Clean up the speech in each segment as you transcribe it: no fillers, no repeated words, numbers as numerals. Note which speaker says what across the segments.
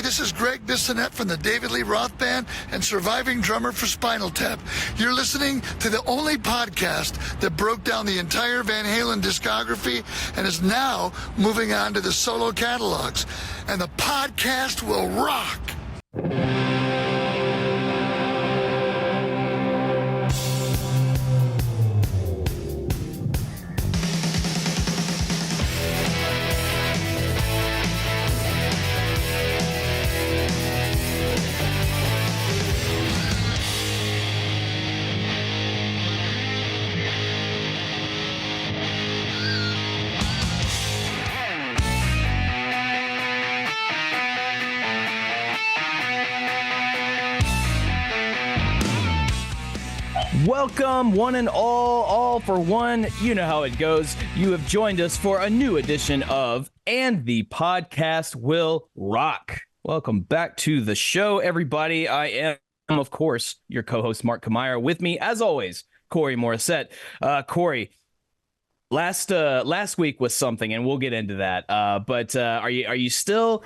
Speaker 1: this is Greg Bissonette from the David Lee Roth Band and surviving drummer for Spinal Tap. You're listening to the only podcast that broke down the entire Van Halen discography and is now moving on to the solo catalogs. And the podcast will rock.
Speaker 2: Welcome, one and all for one. You know how it goes. You have joined us for a new edition of And the Podcast Will Rock. Welcome back to the show, everybody. I am, of course, your co-host, Mark Kamire. With me, as always, Corey Morissette. Corey, last week was something, and we'll get into that. But are you still...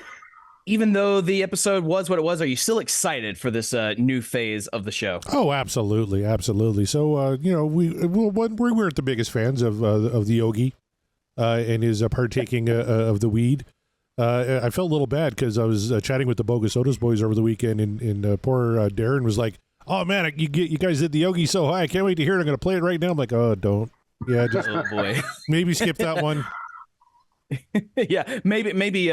Speaker 2: Even though the episode was what it was, are you still excited for this new phase of the show?
Speaker 3: Oh, absolutely, absolutely. So, we weren't the biggest fans of the Yogi and his partaking of the weed. I felt a little bad because I was chatting with the Bogus Otis boys over the weekend, and poor Darren was like, "Oh man, you guys did the Yogi so high! I can't wait to hear it. I'm going to play it right now." I'm like, "Oh, don't, yeah, just
Speaker 2: oh boy,
Speaker 3: maybe skip that one."
Speaker 2: Yeah, maybe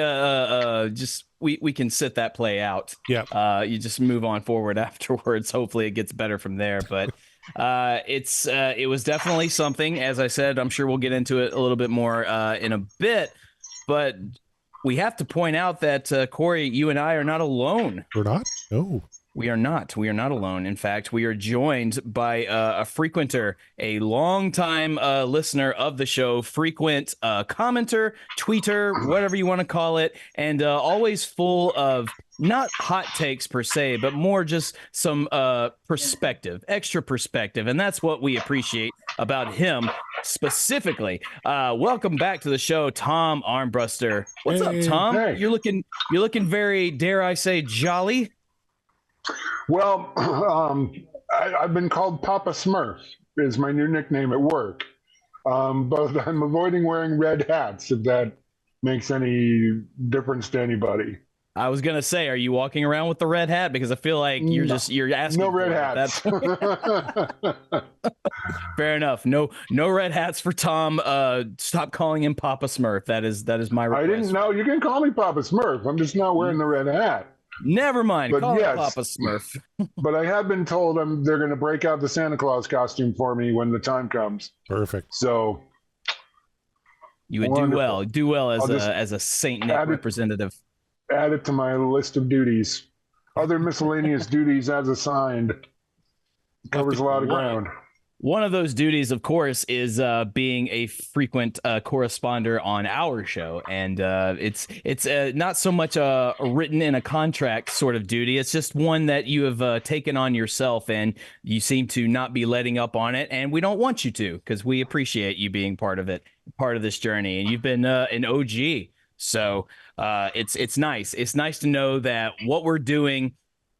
Speaker 2: just we can sit that play out.
Speaker 3: Yeah.
Speaker 2: You just move on forward afterwards. Hopefully it gets better from there. But it was definitely something. As I said, I'm sure we'll get into it a little bit more in a bit. But we have to point out that Corey, you and I are not alone.
Speaker 3: We're not? No.
Speaker 2: We are not. We are not alone. In fact, we are joined by a frequenter, a longtime listener of the show, frequent commenter, tweeter, whatever you want to call it, and always full of not hot takes per se, but more just some perspective, extra perspective. And that's what we appreciate about him specifically. Welcome back to the show, Tom Armbruster. What's up, Tom?
Speaker 4: Hey.
Speaker 2: You're looking very, dare I say, jolly.
Speaker 4: Well, I've been called Papa Smurf is my new nickname at work. But I'm avoiding wearing red hats, if that makes any difference to anybody.
Speaker 2: I was gonna say, are you walking around with the red hat? Because I feel like you're asking.
Speaker 4: No red hats.
Speaker 2: Fair enough. No red hats for Tom. Stop calling him Papa Smurf. That is my request.
Speaker 4: I didn't know. You can call me Papa Smurf. I'm just not wearing the red hat.
Speaker 2: Never mind.
Speaker 4: But
Speaker 2: Call
Speaker 4: yes,
Speaker 2: him Papa Smurf.
Speaker 4: But I have been told they're going to break out the Santa Claus costume for me when the time comes.
Speaker 3: Perfect.
Speaker 4: So
Speaker 2: you would
Speaker 4: wonderful.
Speaker 2: do well as a Saint Nick representative.
Speaker 4: Add it to my list of duties. Other miscellaneous duties as assigned. Covers a lot of ground.
Speaker 2: One of those duties, of course, is being a frequent corresponder on our show, and it's not so much a written in a contract sort of duty. It's just one that you have taken on yourself, and you seem to not be letting up on it. And we don't want you to, because we appreciate you being part of it, part of this journey. And you've been an OG, so it's nice. It's nice to know that what we're doing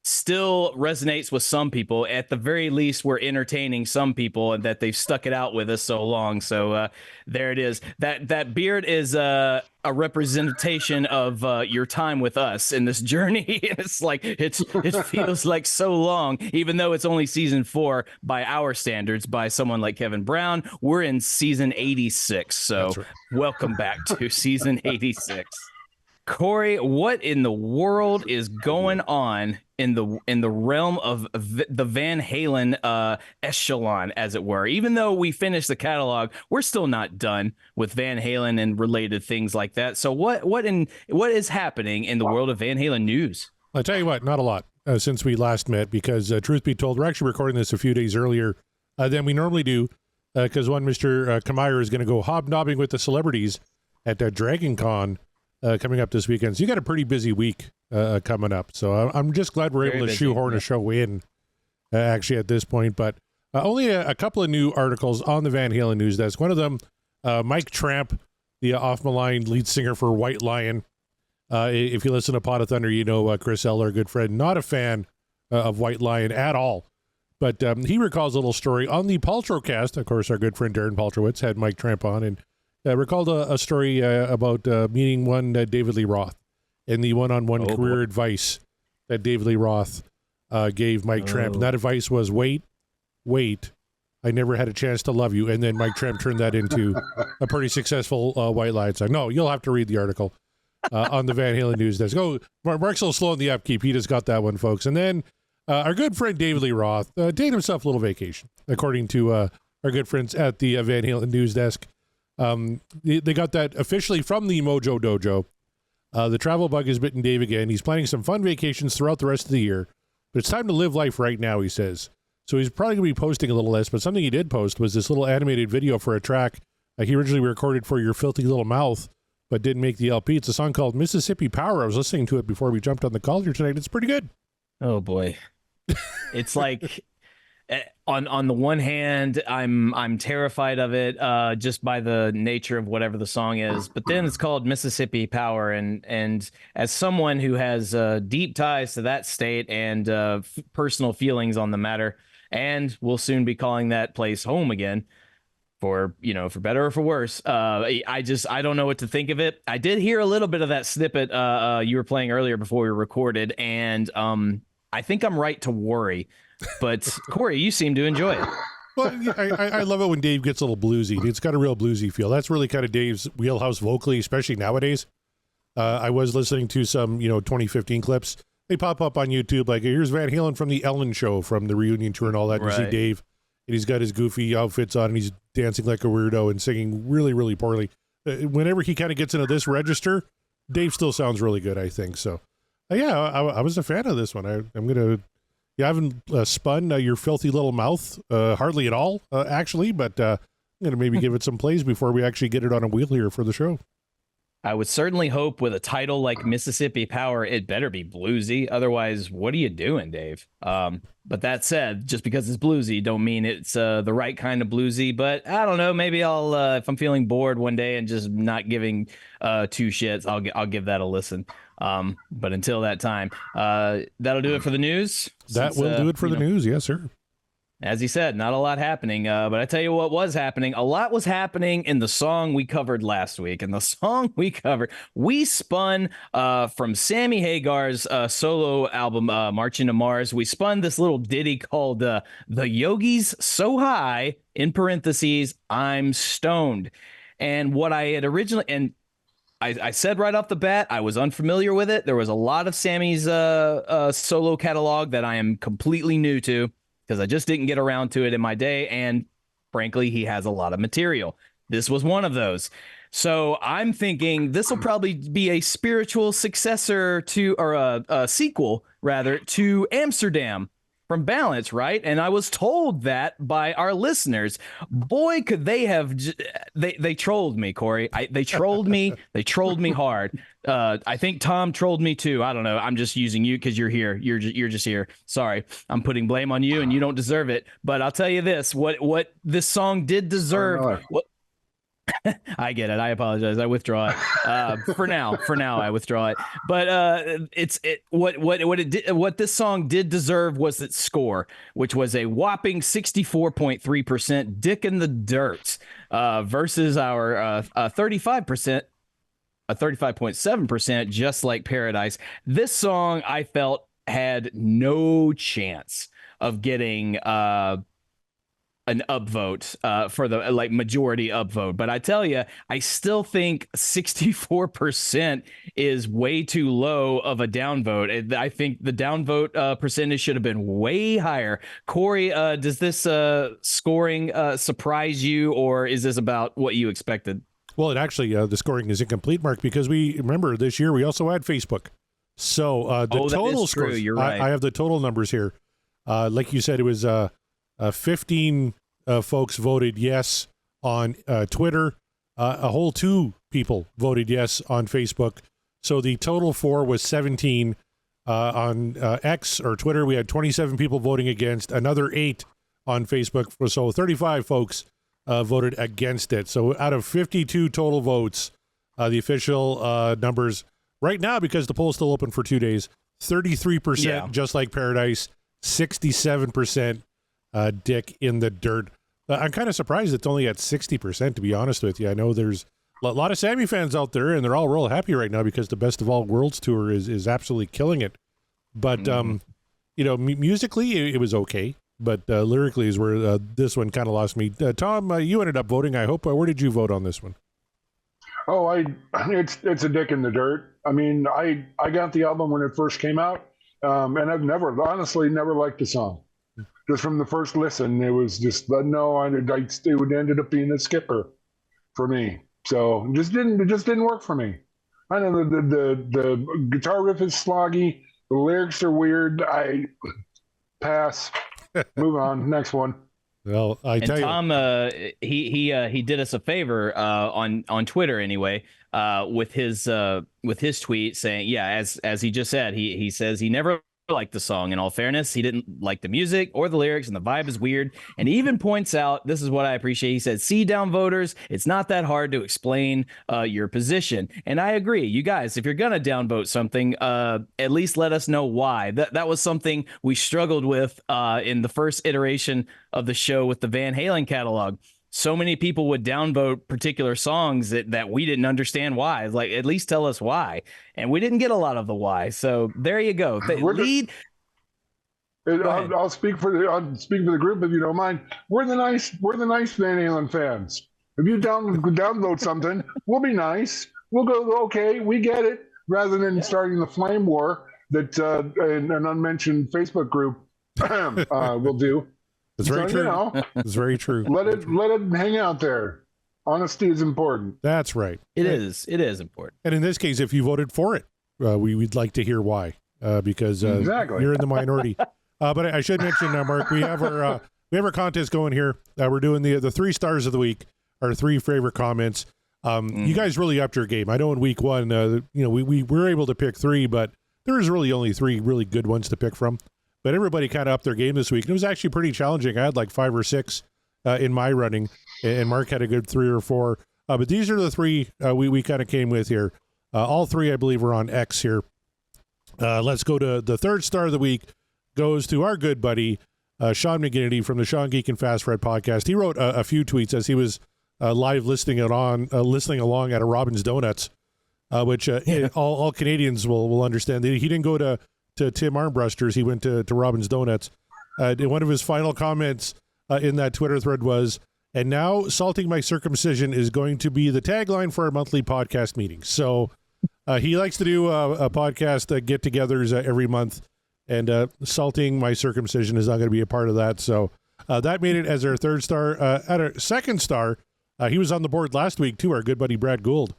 Speaker 2: still resonates with some people. At the very least, we're entertaining some people, and that they've stuck it out with us so long. So there it is. That beard is a representation of your time with us in this journey. It's like it feels like so long, even though it's only season 4 by our standards. By someone like Kevin Brown, we're in season 86. So right. Welcome back to season 86. Corey, what in the world is going on in the realm of the Van Halen echelon, as it were? Even though we finished the catalog, we're still not done with Van Halen and related things like that. So what is happening in the world of Van Halen news?
Speaker 3: I'll tell you what, not a lot since we last met, because truth be told, we're actually recording this a few days earlier than we normally do, because one Mr. Kamire is going to go hobnobbing with the celebrities at Dragon Con coming up this weekend. So you got a pretty busy week coming up. So I'm just glad we're able to shoehorn a show in actually at this point. But only a couple of new articles on the Van Halen news desk. One of them, Mike Tramp, the off-maligned lead singer for White Lion, If you listen to Pot of Thunder, you know Chris L, our good friend, not a fan of White Lion at all. But he recalls a little story on the Paltrowcast. Of course, our good friend Darren Paltrowitz had Mike Tramp on and recalled a story about meeting one David Lee Roth and the one-on-one career advice that David Lee Roth gave Mike Tramp. And that advice was, wait, I never had a chance to love you. And then Mike Tramp turned that into a pretty successful White Lion song. No, you'll have to read the article on the Van Halen News Desk. Oh, Mark's a little slow in the upkeep. He just got that one, folks. And then our good friend David Lee Roth did himself a little vacation, according to our good friends at the Van Halen News Desk. They got that officially from the Mojo Dojo. The travel bug has bitten Dave again. He's planning some fun vacations throughout the rest of the year, but it's time to live life right now, he says. So he's probably going to be posting a little less, but something he did post was this little animated video for a track he originally recorded for Your Filthy Little Mouth, but didn't make the LP. It's a song called Mississippi Power. I was listening to it before we jumped on the call here tonight. It's pretty good.
Speaker 2: Oh, boy. It's like... On the one hand, I'm terrified of it just by the nature of whatever the song is. But then it's called Mississippi Power, and as someone who has deep ties to that state and personal feelings on the matter, and will soon be calling that place home again, for better or for worse, I don't know what to think of it. I did hear a little bit of that snippet you were playing earlier before we recorded, and I think I'm right to worry. But Corey, you seem to enjoy it.
Speaker 3: Well, I love it when Dave gets a little bluesy. It's got a real bluesy feel. That's really kind of Dave's wheelhouse vocally, especially nowadays. I was listening to some 2015 clips. They pop up on YouTube. Like, here's Van Halen from the Ellen Show, from the reunion tour and all that. Right. You see Dave, and he's got his goofy outfits on, and he's dancing like a weirdo and singing really, really poorly. Whenever he kind of gets into this register, Dave still sounds really good, I think. So, yeah, I was a fan of this one. I'm going to... You haven't spun Your Filthy Little Mouth hardly at all, actually, but I'm going to maybe give it some plays before we actually get it on a wheel here for the show.
Speaker 2: I would certainly hope with a title like Mississippi Power, it better be bluesy. Otherwise, what are you doing, Dave? But that said, just because it's bluesy don't mean it's the right kind of bluesy. But I don't know. Maybe I'll, if I'm feeling bored one day and just not giving two shits, I'll give that a listen. But until that time, that'll do it for the news.
Speaker 3: That will do it for the news. Yes, sir.
Speaker 2: As he said, not a lot happening, but I tell you what was happening. A lot was happening in the song we covered last week. And the song we covered, we spun from Sammy Hagar's solo album, Marching to Mars. We spun this little ditty called The Yogi's So High, in parentheses, I'm Stoned. And what I had originally... and I said right off the bat, I was unfamiliar with it. There was a lot of Sammy's solo catalog that I am completely new to, because I just didn't get around to it in my day. And frankly, he has a lot of material. This was one of those. So I'm thinking this will probably be a spiritual successor to, or a sequel rather, to Amsterdam from Balance, right? And I was told that by our listeners. Boy, could they have... They trolled me, Corey. They trolled me. They trolled me hard. I think Tom trolled me too. I don't know. I'm just using you because you're here. You're just here. Sorry, I'm putting blame on you, and you don't deserve it. But I'll tell you this: what this song did deserve. I get it. I apologize. I withdraw it. For now, I withdraw it. But what this song did deserve was its score, which was a whopping 64.3% dick in the dirt versus our 35%, a 35.7% just like Paradise. This song I felt had no chance of getting an upvote for the majority upvote. But I tell you, I still think 64% is way too low of a downvote. I think the downvote percentage should have been way higher. Corey, does this scoring surprise you, or is this about what you expected?
Speaker 3: Well, it actually, the scoring is incomplete, Mark, because we remember this year we also had Facebook. So the total score,
Speaker 2: you're right.
Speaker 3: I have the total numbers here. Like you said, it was 15 folks voted yes on Twitter. A whole 2 people voted yes on Facebook. So the total for was 17 on X or Twitter. We had 27 people voting against, another 8 on Facebook. So 35 folks voted against it. So out of 52 total votes, the official numbers Right now, because the poll's still open for 2 days, 33%
Speaker 2: Yeah.
Speaker 3: Just Like Paradise, 67% Dick in the Dirt. I'm kind of surprised it's only at 60%, to be honest with you. I know there's a lot of Sammy fans out there, and they're all real happy right now because the Best of All Worlds tour is absolutely killing it. But, musically, it was okay. But lyrically is where this one kind of lost me. Tom, you ended up voting, I hope. Where did you vote on this one?
Speaker 4: Oh, it's a Dick in the Dirt. I mean, I got the album when it first came out, and I've honestly never liked the song. Just from the first listen, it was just it would ended up being a skipper for me. So it just didn't work for me. I know the guitar riff is sloggy, the lyrics are weird. I pass. Move on. Next one.
Speaker 3: Well,
Speaker 2: Tom, he did us a favor on Twitter anyway, with his tweet saying, yeah, as he just said, he says he never liked the song. In all fairness, he didn't like the music or the lyrics, and the vibe is weird. And he even points out, this is what I appreciate. He said, "See, down voters, it's not that hard to explain your position." And I agree. You guys, if you're gonna downvote something, at least let us know why. That was something we struggled with in the first iteration of the show with the Van Halen catalog. So many people would downvote particular songs that we didn't understand why. Like, at least tell us why. And we didn't get a lot of the why. So there you go.
Speaker 4: I'll speak for the group if you don't mind. We're the nice Van Halen fans. If you downvote something, we'll be nice. We'll go, okay, we get it, rather than starting the flame war that an unmentioned Facebook group will do.
Speaker 3: It's very true. It's very true.
Speaker 4: Let it hang out there. Honesty is important.
Speaker 3: That's right.
Speaker 2: It is important.
Speaker 3: And in this case, if you voted for it, we'd like to hear why, because
Speaker 4: exactly.
Speaker 3: You're in the minority. But I should mention, Mark, we have our contest going here. We're doing the 3 stars of the week, our 3 favorite comments. You guys really upped your game. I know in week 1, we were able to pick 3, but there's really only 3 really good ones to pick from. But everybody kind of upped their game this week. And it was actually pretty challenging. I had like 5 or 6 in my running, and Mark had a good 3 or 4. But these are the 3 we kind of came with here. All 3, I believe, are on X here. Let's go to the 3rd star of the week. Goes to our good buddy, Sean McGinnity from the Sean Geek and Fast Fred podcast. He wrote a few tweets as he was live listening along at a Robin's Donuts, which all Canadians will understand. He didn't go to Tim Armbruster's. He went to Robin's Donuts. One of his final comments in that Twitter thread was, "And now salting my circumcision is going to be the tagline for our monthly podcast meetings." So he likes to do a podcast get-togethers every month. And salting my circumcision is not going to be a part of that. So that made it as our 3rd star. At our 2nd star, he was on the board last week, too. Our good buddy Brad Gould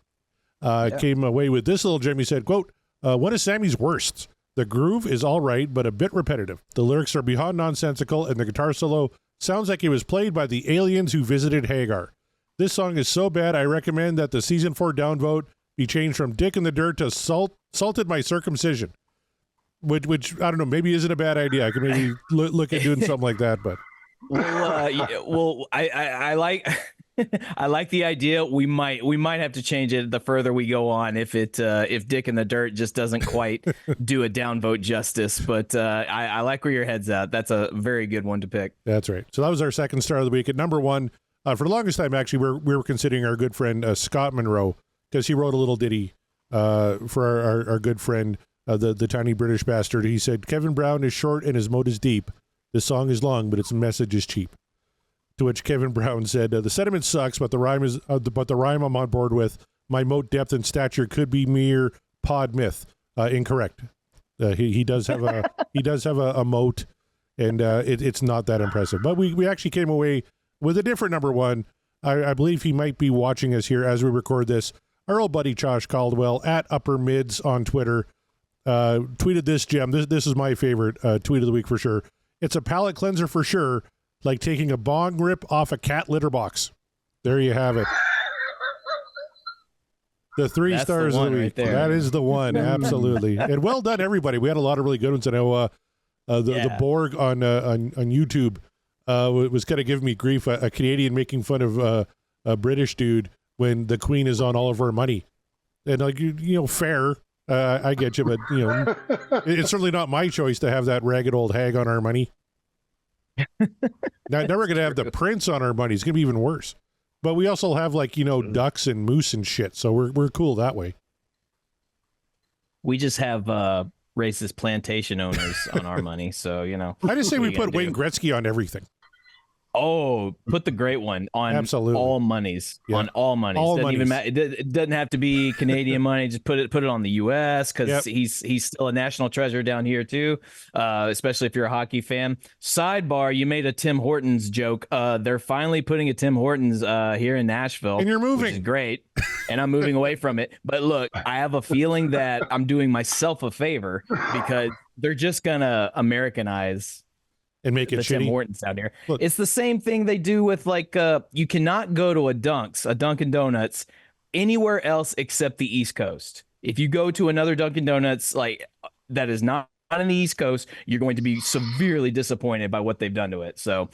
Speaker 3: came away with this little gem. He said, quote, "One of Sammy's worsts. The groove is all right, but a bit repetitive. The lyrics are beyond nonsensical, and the guitar solo sounds like it was played by the aliens who visited Hagar. This song is so bad, I recommend that the season 4 downvote be changed from Dick in the Dirt to Salted My Circumcision." Which I don't know, maybe isn't a bad idea. I could maybe look at doing something like that, but
Speaker 2: I like I like the idea. We might have to change it the further we go on if Dick in the Dirt just doesn't quite do a downvote justice. But I like where your head's at. That's a very good one to pick.
Speaker 3: That's right. So that was our 2nd star of the week. At number 1, for the longest time, actually, we were considering our good friend Scott Monroe, because he wrote a little ditty for our good friend. The tiny British bastard. He said, "Kevin Brown is short and his mode is deep. The song is long, but its message is cheap." To which Kevin Brown said, "The sentiment sucks, but the rhyme I'm on board with. My moat depth and stature could be mere pod myth." Incorrect. He does have a moat, and it's not that impressive. But we actually came away with a different number 1. I believe he might be watching us here as we record this. Our old buddy Josh Caldwell at Upper Mids on Twitter. Tweeted this gem. This is my favorite tweet of the week for sure. "It's a palate cleanser for sure, like taking a bong rip off a cat litter box." There you have it. The 3
Speaker 2: That's
Speaker 3: stars
Speaker 2: the
Speaker 3: of the
Speaker 2: one
Speaker 3: week.
Speaker 2: right there.
Speaker 3: That is the one, absolutely. And well done, everybody. We had a lot of really good ones. I know the Borg on YouTube was kind of giving me grief. A Canadian making fun of a British dude when the Queen is on all of our money, and like fair. I get you, but it's certainly not my choice to have that ragged old hag on our money. Now we're gonna have the prince on our money. It's gonna be even worse. But we also have ducks and moose and shit, so we're cool that way.
Speaker 2: We just have racist plantation owners on our money, so
Speaker 3: I just say we put Wayne Gretzky on everything.
Speaker 2: Oh, put the great one on
Speaker 3: Absolutely.
Speaker 2: all monies. Yeah. On all monies.
Speaker 3: All
Speaker 2: doesn't
Speaker 3: monies.
Speaker 2: even matter. It doesn't have to be Canadian money. Just put it on the U.S. because he's still a national treasure down here too. Especially if you're a hockey fan. Sidebar: you made a Tim Hortons joke. They're finally putting a Tim Hortons here in Nashville,
Speaker 3: and you're moving.
Speaker 2: Which is great. And I'm moving away from it. But look, I have a feeling that I'm doing myself a favor because they're just gonna Americanize
Speaker 3: and make it
Speaker 2: the
Speaker 3: shitty.
Speaker 2: Tim Hortons down here.
Speaker 3: Look.
Speaker 2: It's the same thing they do with you cannot go to a Dunkin' Donuts anywhere else except the East Coast. If you go to another Dunkin' Donuts that is not on the East Coast, you're going to be severely disappointed by what they've done to it. So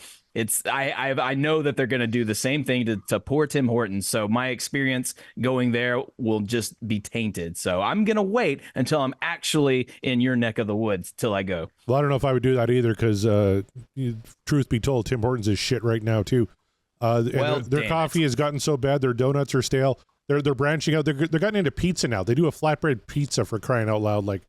Speaker 2: I know that they're going to do the same thing to poor Tim Hortons. So my experience going there will just be tainted. So I'm going to wait until I'm actually in your neck of the woods till I go.
Speaker 3: Well, I don't know if I would do that either because, truth be told, Tim Hortons is shit right now too. Their coffee has gotten so bad, their donuts are stale. They're branching out. They're getting into pizza now. They do a flatbread pizza for crying out loud. Like,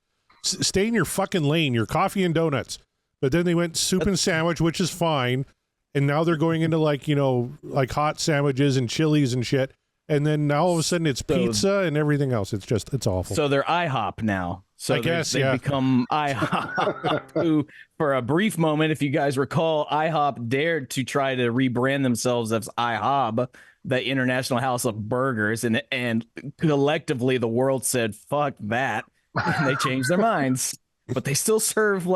Speaker 3: stay in your fucking lane. Your coffee and donuts. But then they went soup and sandwich, which is fine. And now they're going into like hot sandwiches and chilies and shit. And then now all of a sudden it's pizza and everything else. It's awful.
Speaker 2: So they're IHOP now. So
Speaker 3: I guess
Speaker 2: they've become IHOP, who, for a brief moment, if you guys recall, IHOP dared to try to rebrand themselves as IHOB, the International House of Burgers, and collectively the world said, fuck that, and they changed their minds. But they still serve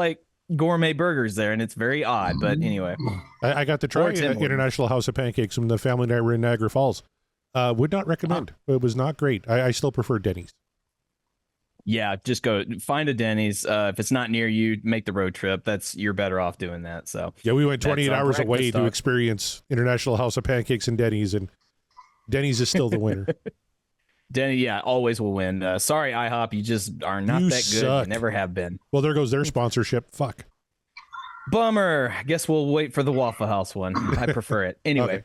Speaker 2: gourmet burgers there, and it's very odd. But anyway,
Speaker 3: I got to try International House of Pancakes when the family and I were in Niagara Falls. Would not recommend. It was not great. I still prefer Denny's.
Speaker 2: Yeah, just go find a Denny's. If it's not near you, make the road trip. You're better off doing that. So
Speaker 3: yeah, we went 28 hours away to experience International House of Pancakes and Denny's, and Denny's is still the winner.
Speaker 2: Denny, yeah, always will win. Sorry, IHOP, you just are not that good.
Speaker 3: Suck.
Speaker 2: You never have been.
Speaker 3: Well, there goes their sponsorship. Fuck.
Speaker 2: Bummer. I guess we'll wait for the Waffle House one. I prefer it anyway.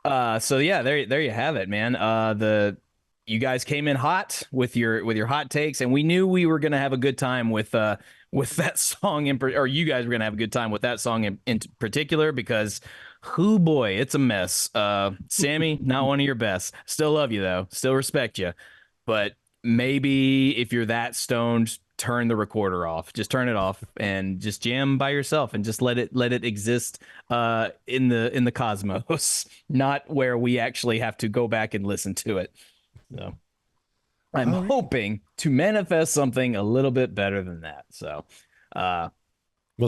Speaker 2: Okay. So yeah, there you have it, man. You guys came in hot with your hot takes, and we knew we were gonna have a good time with that song or you guys were gonna have a good time with that song in particular because, oh boy, it's a mess. Sammy, not one of your best. Still love you though, still respect you, but maybe if you're that stoned, turn the recorder off. Just turn it off and just jam by yourself and just let it exist in the cosmos, not where we actually have to go back and listen to it. So I'm hoping to manifest something a little bit better than that. So,
Speaker 3: well,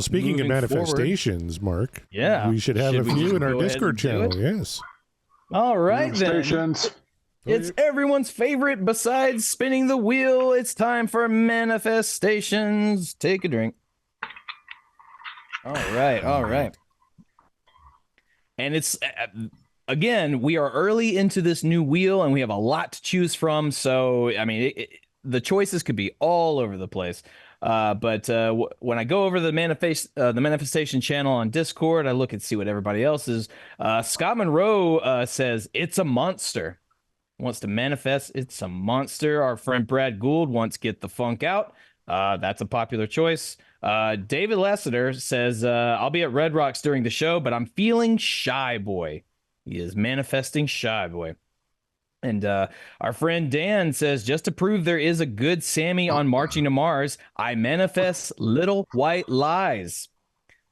Speaker 3: speaking of manifestations, Mark, we should have a few in our Discord channel. Yes.
Speaker 2: All right, then. It's everyone's favorite besides spinning the wheel. It's time for manifestations. Take a drink. All right. And it's... Again, we are early into this new wheel, and we have a lot to choose from. So, I mean, the choices could be all over the place. But when I go over the manifestation channel on Discord, I look and see what everybody else is. Scott Monroe says it's a monster. Wants to manifest it's a monster. Our friend Brad Gould wants Get the Funk Out. That's a popular choice. David Lassiter says I'll be at Red Rocks during the show, but I'm feeling Shy Boy. He is manifesting Shy Boy. And our friend Dan says, just to prove there is a good Sammy on Marching to Mars, I manifest Little White Lies.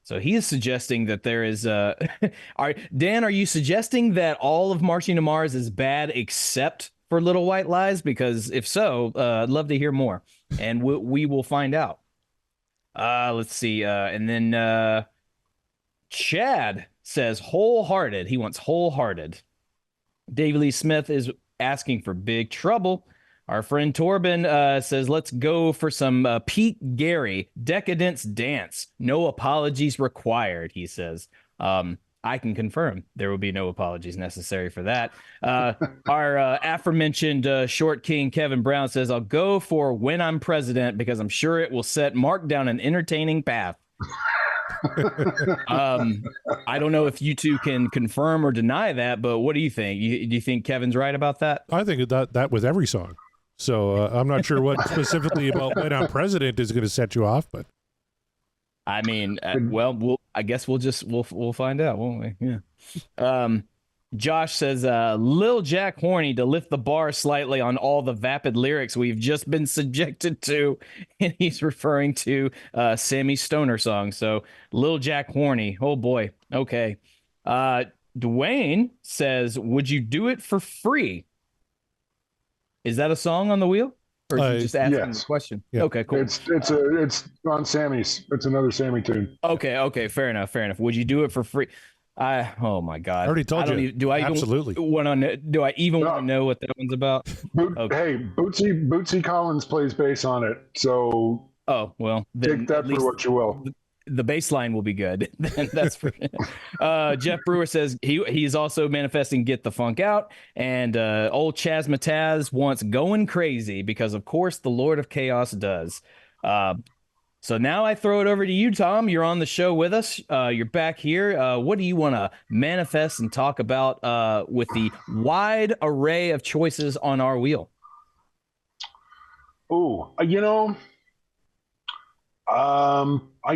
Speaker 2: So he is suggesting that there is Dan, are you suggesting that all of Marching to Mars is bad except for Little White Lies? Because if so, I'd love to hear more. And we will find out. Let's see. And then Chad says Wholehearted. He wants Wholehearted. David Lee Smith is asking for Big Trouble. Our friend Torben says, let's go for some Pete Gary, Decadence Dance. No apologies required, he says. I can confirm there will be no apologies necessary for that. Our aforementioned short king Kevin Brown says, I'll go for When I'm President because I'm sure it will set Mark down an entertaining path. I don't know if you two can confirm or deny that, but what do you think? Do you think Kevin's right about that?
Speaker 3: I think that with every song. So I'm not sure what specifically about When I'm President is going to set you off, but
Speaker 2: I mean, I guess we'll find out, won't we? Yeah. Josh says, Lil Jack horny to lift the bar slightly on all the vapid lyrics we've just been subjected to. And he's referring to Sammy Stoner song. So Lil Jack horny. Oh boy. Okay. Dwayne says, would you do it for free? Is that a song on the wheel? Or is he just asking the question?
Speaker 3: Yeah.
Speaker 2: Okay, cool.
Speaker 4: It's on Sammy's. It's another Sammy tune.
Speaker 2: Okay. Fair enough. Would you do it for free? Oh my God!
Speaker 3: I already told you.
Speaker 2: Do I
Speaker 3: absolutely
Speaker 2: want to? Do I even want to know what that one's about?
Speaker 4: Hey, Bootsy Collins plays bass on it, so
Speaker 2: take
Speaker 4: that for what you will.
Speaker 2: The bass line will be good. That's for Jeff Brewer says he's also manifesting Get the Funk Out, and old Chaz Mataz wants Going Crazy because of course the Lord of Chaos does. So now I throw it over to you, Tom. You're on the show with us. You're back here. What do you want to manifest and talk about with the wide array of choices on our wheel?
Speaker 4: Oh, I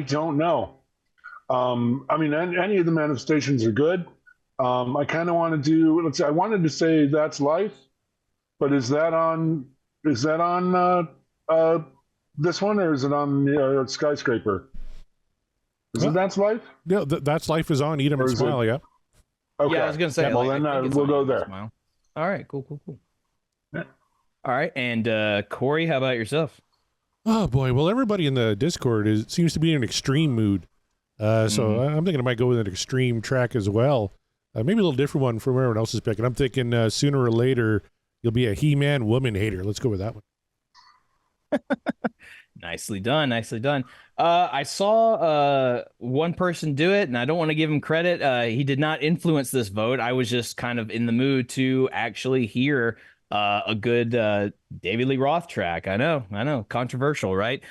Speaker 4: don't know. I mean, any of the manifestations are good. I kind of want to do. Let's say I wanted to say That's Life, but is that on this one, or is it on the Skyscraper? Is it That's Life?
Speaker 3: Yeah, That's Life is on Eat 'em and Smile, yeah.
Speaker 2: Okay. Yeah, I was going to say.
Speaker 4: Well, then we'll go there.
Speaker 2: Smile. All right, cool. Yeah. All right, and Corey, how about yourself?
Speaker 3: Oh, boy. Well, everybody in the Discord seems to be in an extreme mood. So I'm thinking I might go with an extreme track as well. Maybe a little different one from everyone else's pick. And I'm thinking sooner or later, you'll be a He-Man woman hater. Let's go with that one.
Speaker 2: Nicely done. I saw one person do it, and I don't want to give him credit. He did not influence this vote. I was just kind of in the mood to actually hear a good David Lee Roth track. I know, controversial, right?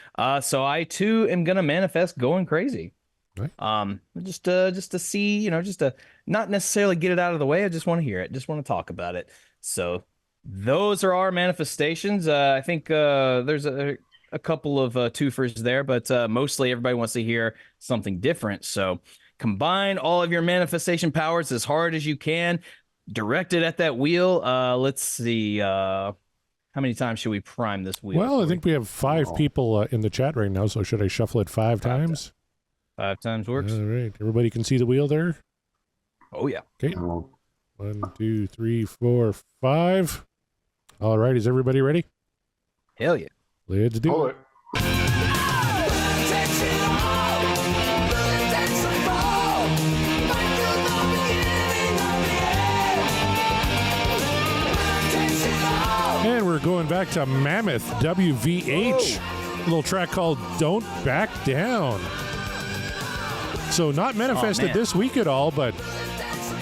Speaker 2: So I too am gonna manifest Going Crazy. Right. Just to see, just to not necessarily get it out of the way. I just want to hear it. Just want to talk about it. So those are our manifestations. I think there's a couple of twofers there, but mostly everybody wants to hear something different. So combine all of your manifestation powers as hard as you can. Direct it at that wheel. Let's see. How many times should we prime this wheel?
Speaker 3: Well, I think we have 5 people in the chat right now, so should I shuffle it 5 times?
Speaker 2: 5 times works.
Speaker 3: All right. Everybody can see the wheel there?
Speaker 2: Oh, yeah.
Speaker 3: Okay. 1, 2, 3, 4, 5. All right. Is everybody ready?
Speaker 2: Hell yeah.
Speaker 3: Let's do it. And we're going back to Mammoth WVH. A little track called Don't Back Down. So not manifested this week at all, but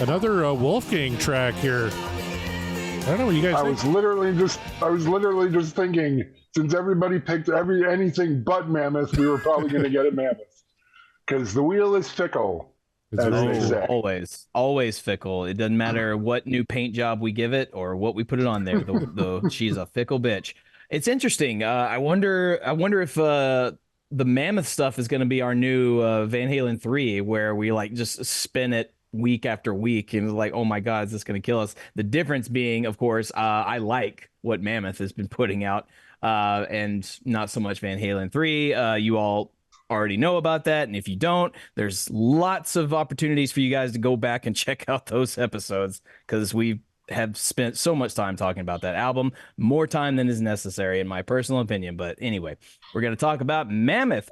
Speaker 3: another Wolfgang track here. I don't know what you guys think.
Speaker 4: I was literally just thinking, since everybody picked anything but Mammoth, we were probably going to get a Mammoth. Because the wheel is fickle.
Speaker 2: Always fickle. It doesn't matter what new paint job we give it or what we put it on there. She's a fickle bitch. It's interesting. I wonder if the Mammoth stuff is going to be our new Van Halen 3, where we like just spin it week after week and like, oh my God, is this going to kill us? The difference being, of course, I like what Mammoth has been putting out, and not so much Van Halen 3. You all already know about that, and if you don't, there's lots of opportunities for you guys to go back and check out those episodes, because we have spent so much time talking about that album, more time than is necessary in my personal opinion. But anyway, we're going to talk about Mammoth.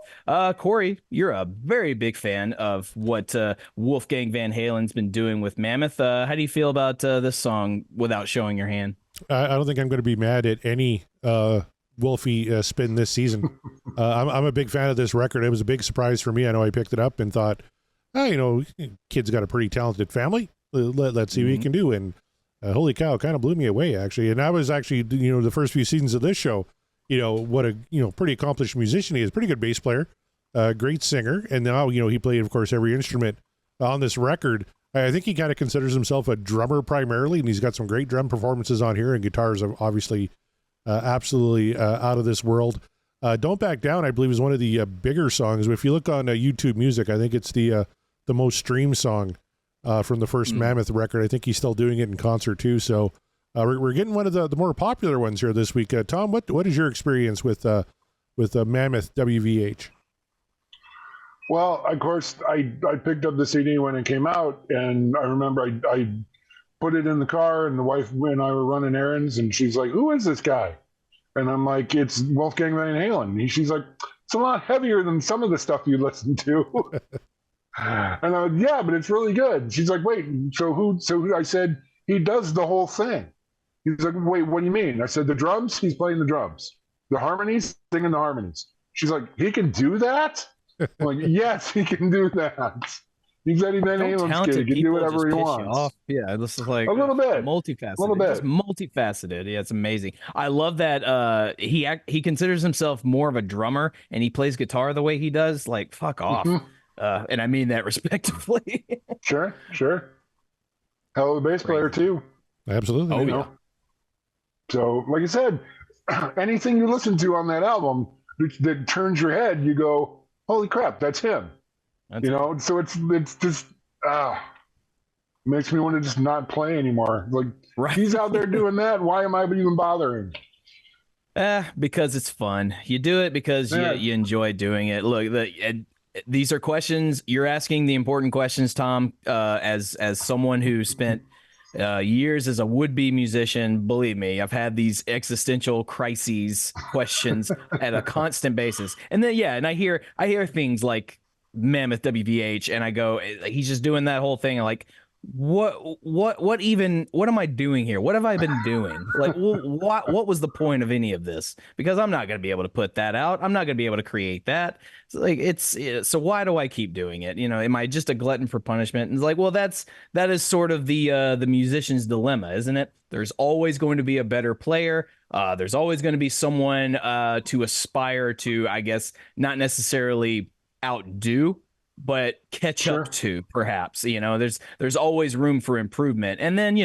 Speaker 2: Corey, you're a very big fan of what Wolfgang Van Halen's been doing with Mammoth. How do you feel about this song without showing your hand?
Speaker 3: I don't think I'm going to be mad at any Wolfie spin this season. I'm a big fan of this record. It was a big surprise for me. I know I picked it up and thought, Kid's got a pretty talented family. Let's see what he can do. And holy cow, kind of blew me away, actually. And I was actually, the first few seasons of this show, what a, pretty accomplished musician he is. Pretty good bass player, great singer. And now, he played, of course, every instrument on this record. I think he kind of considers himself a drummer primarily, and he's got some great drum performances on here, and guitars are obviously absolutely out of this world. Don't Back Down, I believe, is one of the bigger songs. If you look on YouTube Music, I think it's the most streamed song from the first Mammoth record. I think he's still doing it in concert too. So we're getting one of the more popular ones here this week. Tom, what is your experience with Mammoth WVH?
Speaker 4: Well, of course, I picked up the CD when it came out, and I remember I put it in the car, and the wife and I were running errands, and she's like, "Who is this guy?" And I'm like, "It's Wolfgang Van Halen." And she's like, "It's a lot heavier than some of the stuff you listen to." And I went, "Yeah, but it's really good." She's like, "Wait, so who?" So I said, "He does the whole thing." He's like, "Wait, what do you mean?" I said, "The drums, he's playing the drums. The harmonies, singing the harmonies." She's like, "He can do that?" I'm like, "Yes, he can do that." He's Eddie Van Halen's kid. He can do whatever he wants.
Speaker 2: Yeah, this is like
Speaker 4: a little bit
Speaker 2: multifaceted.
Speaker 4: A little bit.
Speaker 2: Just multifaceted. Yeah, it's amazing. I love that he considers himself more of a drummer, and he plays guitar the way he does. Like, fuck off. And I mean that respectively.
Speaker 4: Sure. Hell of a bass player too.
Speaker 3: Absolutely.
Speaker 4: Oh yeah. So, like I said, anything you listen to on that album that turns your head, you go, "Holy crap, that's him." So it's just makes me want to just not play anymore. Like,
Speaker 2: right.
Speaker 4: He's out there doing that. Why am I even bothering?
Speaker 2: Because it's fun. You do it because you enjoy doing it. Look, these are questions you're asking, the important questions, Tom. As someone who spent years as a would-be musician, believe me, I've had these existential crises questions at a constant basis. And then and I hear things like Mammoth WVH, and I go, he's just doing that whole thing. Like, what am I doing here? What have I been doing? Like, what was the point of any of this? Because I'm not going to be able to put that out. I'm not going to be able to create that. So why do I keep doing it? Am I just a glutton for punishment? And it's like, well, that is sort of the musician's dilemma, isn't it? There's always going to be a better player. There's always going to be someone to aspire to, I guess, not necessarily outdo, but catch up to, perhaps. There's always room for improvement. And then,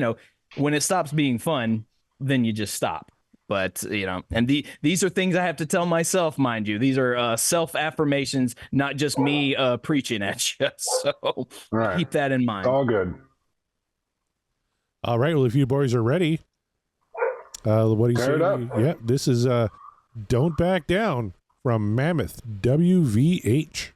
Speaker 2: when it stops being fun, then you just stop. But, and these are things I have to tell myself, mind you. These are self-affirmations, not just me preaching at you. So keep that in mind.
Speaker 4: All good.
Speaker 3: All right. Well, if you boys are ready, what do you say? Yeah, this is Don't Back Down from Mammoth WVH.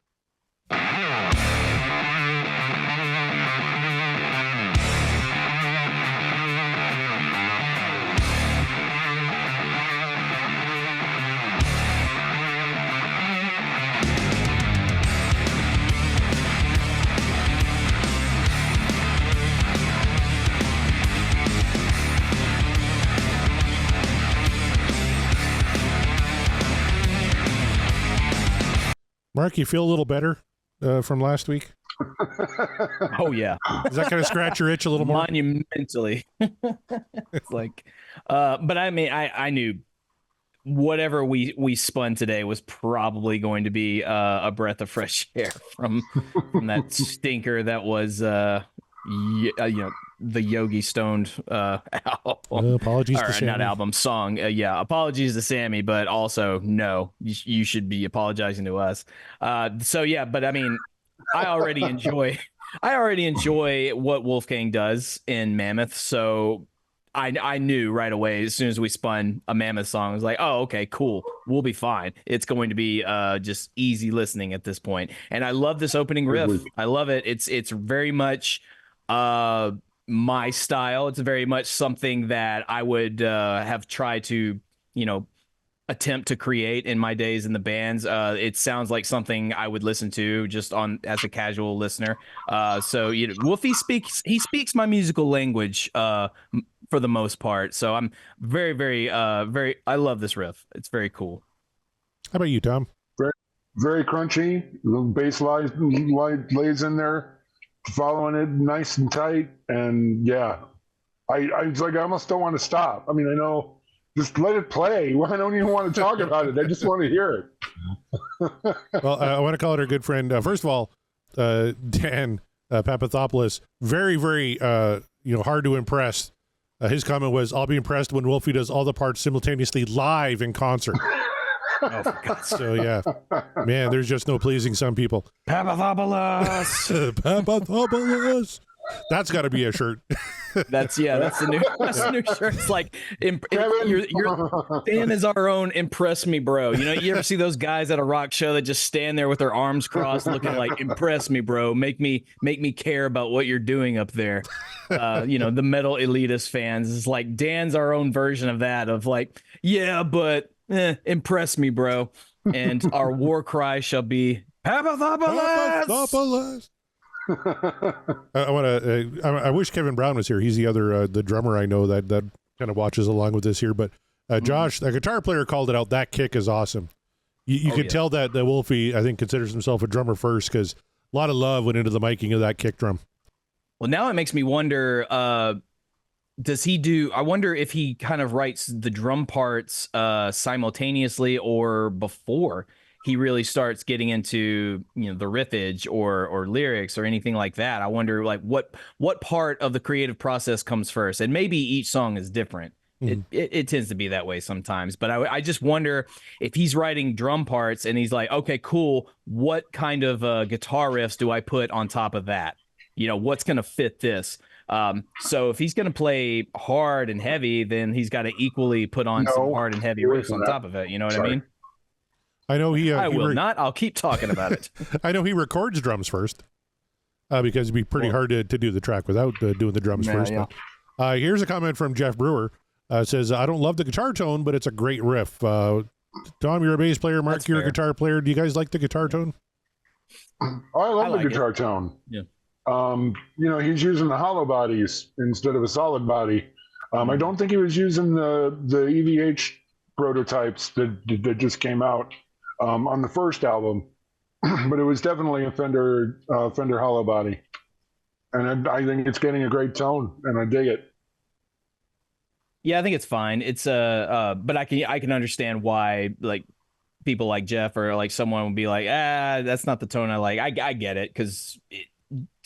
Speaker 3: Mark, you feel a little better from last week?
Speaker 2: Oh, yeah.
Speaker 3: Does that kind of scratch your itch a little more?
Speaker 2: Monumentally. It's like, but I mean, I knew whatever we spun today was probably going to be a breath of fresh air from that stinker that was, the Yogi Stoned album.
Speaker 3: Apologies to Sammy.
Speaker 2: Not album, song. Apologies to Sammy, but also no, you should be apologizing to us. But I mean, I already enjoy what Wolfgang does in Mammoth, so I knew right away as soon as we spun a Mammoth song, I was like, oh, okay, cool, we'll be fine. It's going to be just easy listening at this point. And I love this opening riff. I love it. It's very much my style. It's very much something that I would have tried to, attempt to create in my days in the bands. It sounds like something I would listen to just as a casual listener. Wolfie speaks my musical language for the most part. So I'm very, very, I love this riff. It's very cool.
Speaker 3: How about you, Tom?
Speaker 4: very crunchy. The bass lays in there, following it nice and tight. And yeah, it's like I almost don't want to stop. I mean, I know, just let it play. I don't even want to talk about it. I just want to hear it.
Speaker 3: Well, I want to call it our good friend. First of all, Dan Papathopoulos, very, very, hard to impress. His comment was, "I'll be impressed when Wolfie does all the parts simultaneously live in concert."
Speaker 2: Oh, for God's sake.
Speaker 3: So yeah, man, there's just no pleasing some people.
Speaker 2: Papathopoulos.
Speaker 3: Papathopoulos. That's got to be a shirt.
Speaker 2: That's the new shirt. It's like Dan is our own impress me bro. You ever see those guys at a rock show that just stand there with their arms crossed looking like impress me bro, make me care about what you're doing up there. The metal elitist fans. It's like Dan's our own version of that, of like, yeah, but impress me bro. And our war cry shall be Papathopoulos. I wish Kevin Brown was here. He's the other the drummer I know that kind of watches along with this here. But Josh, the guitar player, called it out. That kick is awesome. You could tell that Wolfie, I think, considers himself a drummer first, because a lot of love went into the miking of that kick drum. Well, now it makes me wonder, does he do, I wonder if he kind of writes the drum parts simultaneously or before he really starts getting into, the riffage or lyrics or anything like that. I wonder, like, what part of the creative process comes first? And maybe each song is different. Mm-hmm. It tends to be that way sometimes. But I just wonder if he's writing drum parts and he's like, okay, cool. What kind of guitar riffs do I put on top of that? What's going to fit this? So if he's going to play hard and heavy, then he's got to equally put on some hard and heavy riffs on top of it. You know what I mean?
Speaker 3: I know
Speaker 2: I will not. I'll keep talking about it.
Speaker 3: I know he records drums first, because it'd be pretty hard to do the track without doing the drums first. Yeah. But, here's a comment from Jeff Brewer. Says, I don't love the guitar tone, but it's a great riff. Tom, you're a bass player. Mark, you're a guitar player. Do you guys like the guitar tone?
Speaker 4: I love the guitar tone.
Speaker 2: Yeah.
Speaker 4: He's using the hollow bodies instead of a solid body. I don't think he was using the EVH prototypes that just came out on the first album, but it was definitely a Fender hollow body, and I think it's getting a great tone, and I dig it.
Speaker 2: Yeah, I think it's fine. It's but I can understand why, like, people like Jeff or like someone would be like, that's not the tone I like. I get it, because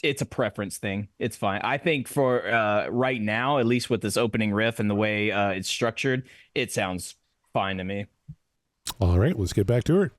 Speaker 2: it's a preference thing. It's fine. I think for right now, at least with this opening riff and the way it's structured, it sounds fine to me.
Speaker 3: All right, let's get back to her.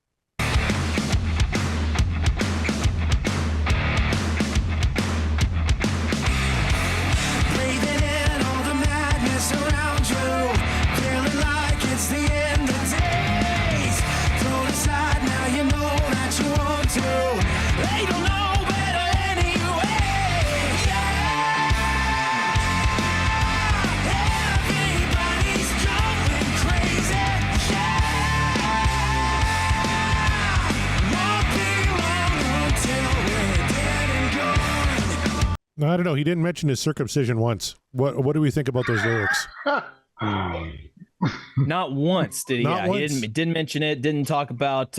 Speaker 3: I don't know. He didn't mention his circumcision once. What do we think about those lyrics?
Speaker 2: Not once did he.
Speaker 3: Not once.
Speaker 2: He didn't mention it. Didn't talk about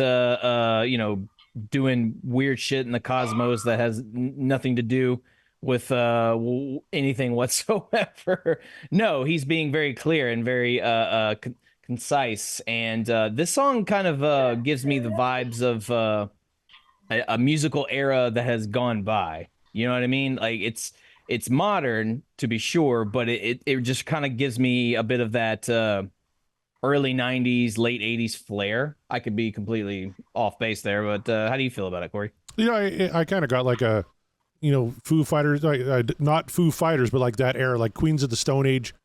Speaker 2: doing weird shit in the cosmos that has nothing to do with anything whatsoever. No, he's being very clear and very concise. And this song kind of gives me the vibes of a musical era that has gone by. You know what I mean? Like, it's modern, to be sure, but it just kind of gives me a bit of that early 90s, late 80s flair. I could be completely off base there, but how do you feel about it, Corey?
Speaker 3: I kind of got like a, Foo Fighters, not Foo Fighters, but like that era, like Queens of the Stone Age,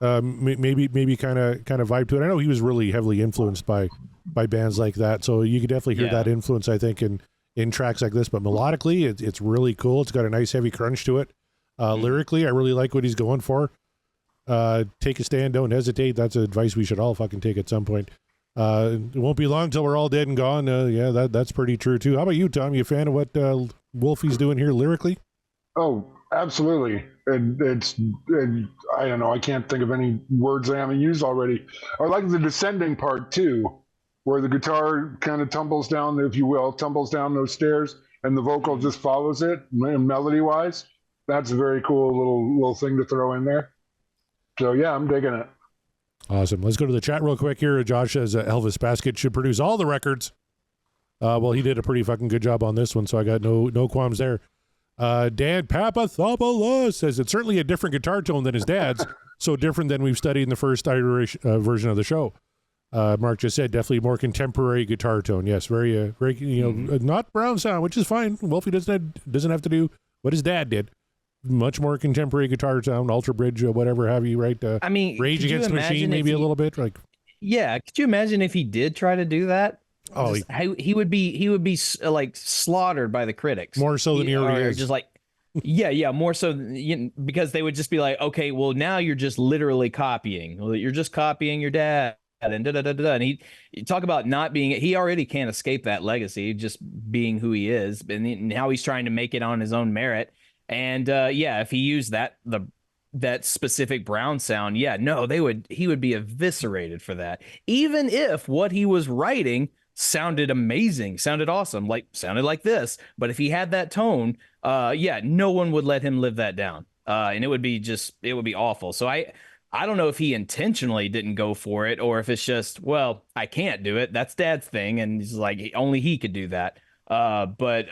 Speaker 3: maybe kind of vibe to it. I know he was really heavily influenced by bands like that, so you could definitely hear that influence, I think, in tracks like this. But melodically, it's really cool. It's got a nice heavy crunch to it. Lyrically, I really like what he's going for. Take a stand, don't hesitate. That's advice we should all fucking take at some point. It won't be long till we're all dead and gone. That's pretty true too. How about you, Tom? You a fan of what Wolfie's doing here lyrically?
Speaker 4: Oh, absolutely. And I don't know. I can't think of any words I haven't used already. I like the descending part too, where the guitar kind of tumbles down, if you will, tumbles down those stairs, and the vocal just follows it melody-wise. That's a very cool little thing to throw in there. So yeah, I'm digging it.
Speaker 3: Awesome. Let's go to the chat real quick here. Josh says Elvis Basket should produce all the records. Well, he did a pretty fucking good job on this one, so I got no qualms there. Dan Papathopoulos says it's certainly a different guitar tone than his dad's, so different than we've studied in the first iteration version of the show. Mark just said definitely more contemporary guitar tone. Yes, very not brown sound, which is fine. Wolfie doesn't have to do what his dad did. Much more contemporary guitar sound, Ultra Bridge, whatever have you, right?
Speaker 2: I mean,
Speaker 3: Rage Against the Machine, maybe a little bit, like.
Speaker 2: Yeah, could you imagine if he did try to do that?
Speaker 3: Oh,
Speaker 2: he would be like slaughtered by the critics.
Speaker 3: More so than he already is.
Speaker 2: Just like, yeah, more so because they would just be like, okay, well now you're just literally copying. Well, you're just copying your dad, and and he talk about not being. He already can't escape that legacy, just being who he is, and now he's trying to make it on his own merit. And if he used that specific Brown sound, he would be eviscerated for that. Even if what he was writing sounded amazing, sounded awesome, sounded like this, but if he had that tone, no one would let him live that down. And it would be awful. So I don't know if he intentionally didn't go for it, or if it's just, well, I can't do it. That's Dad's thing, and he's like, only he could do that. But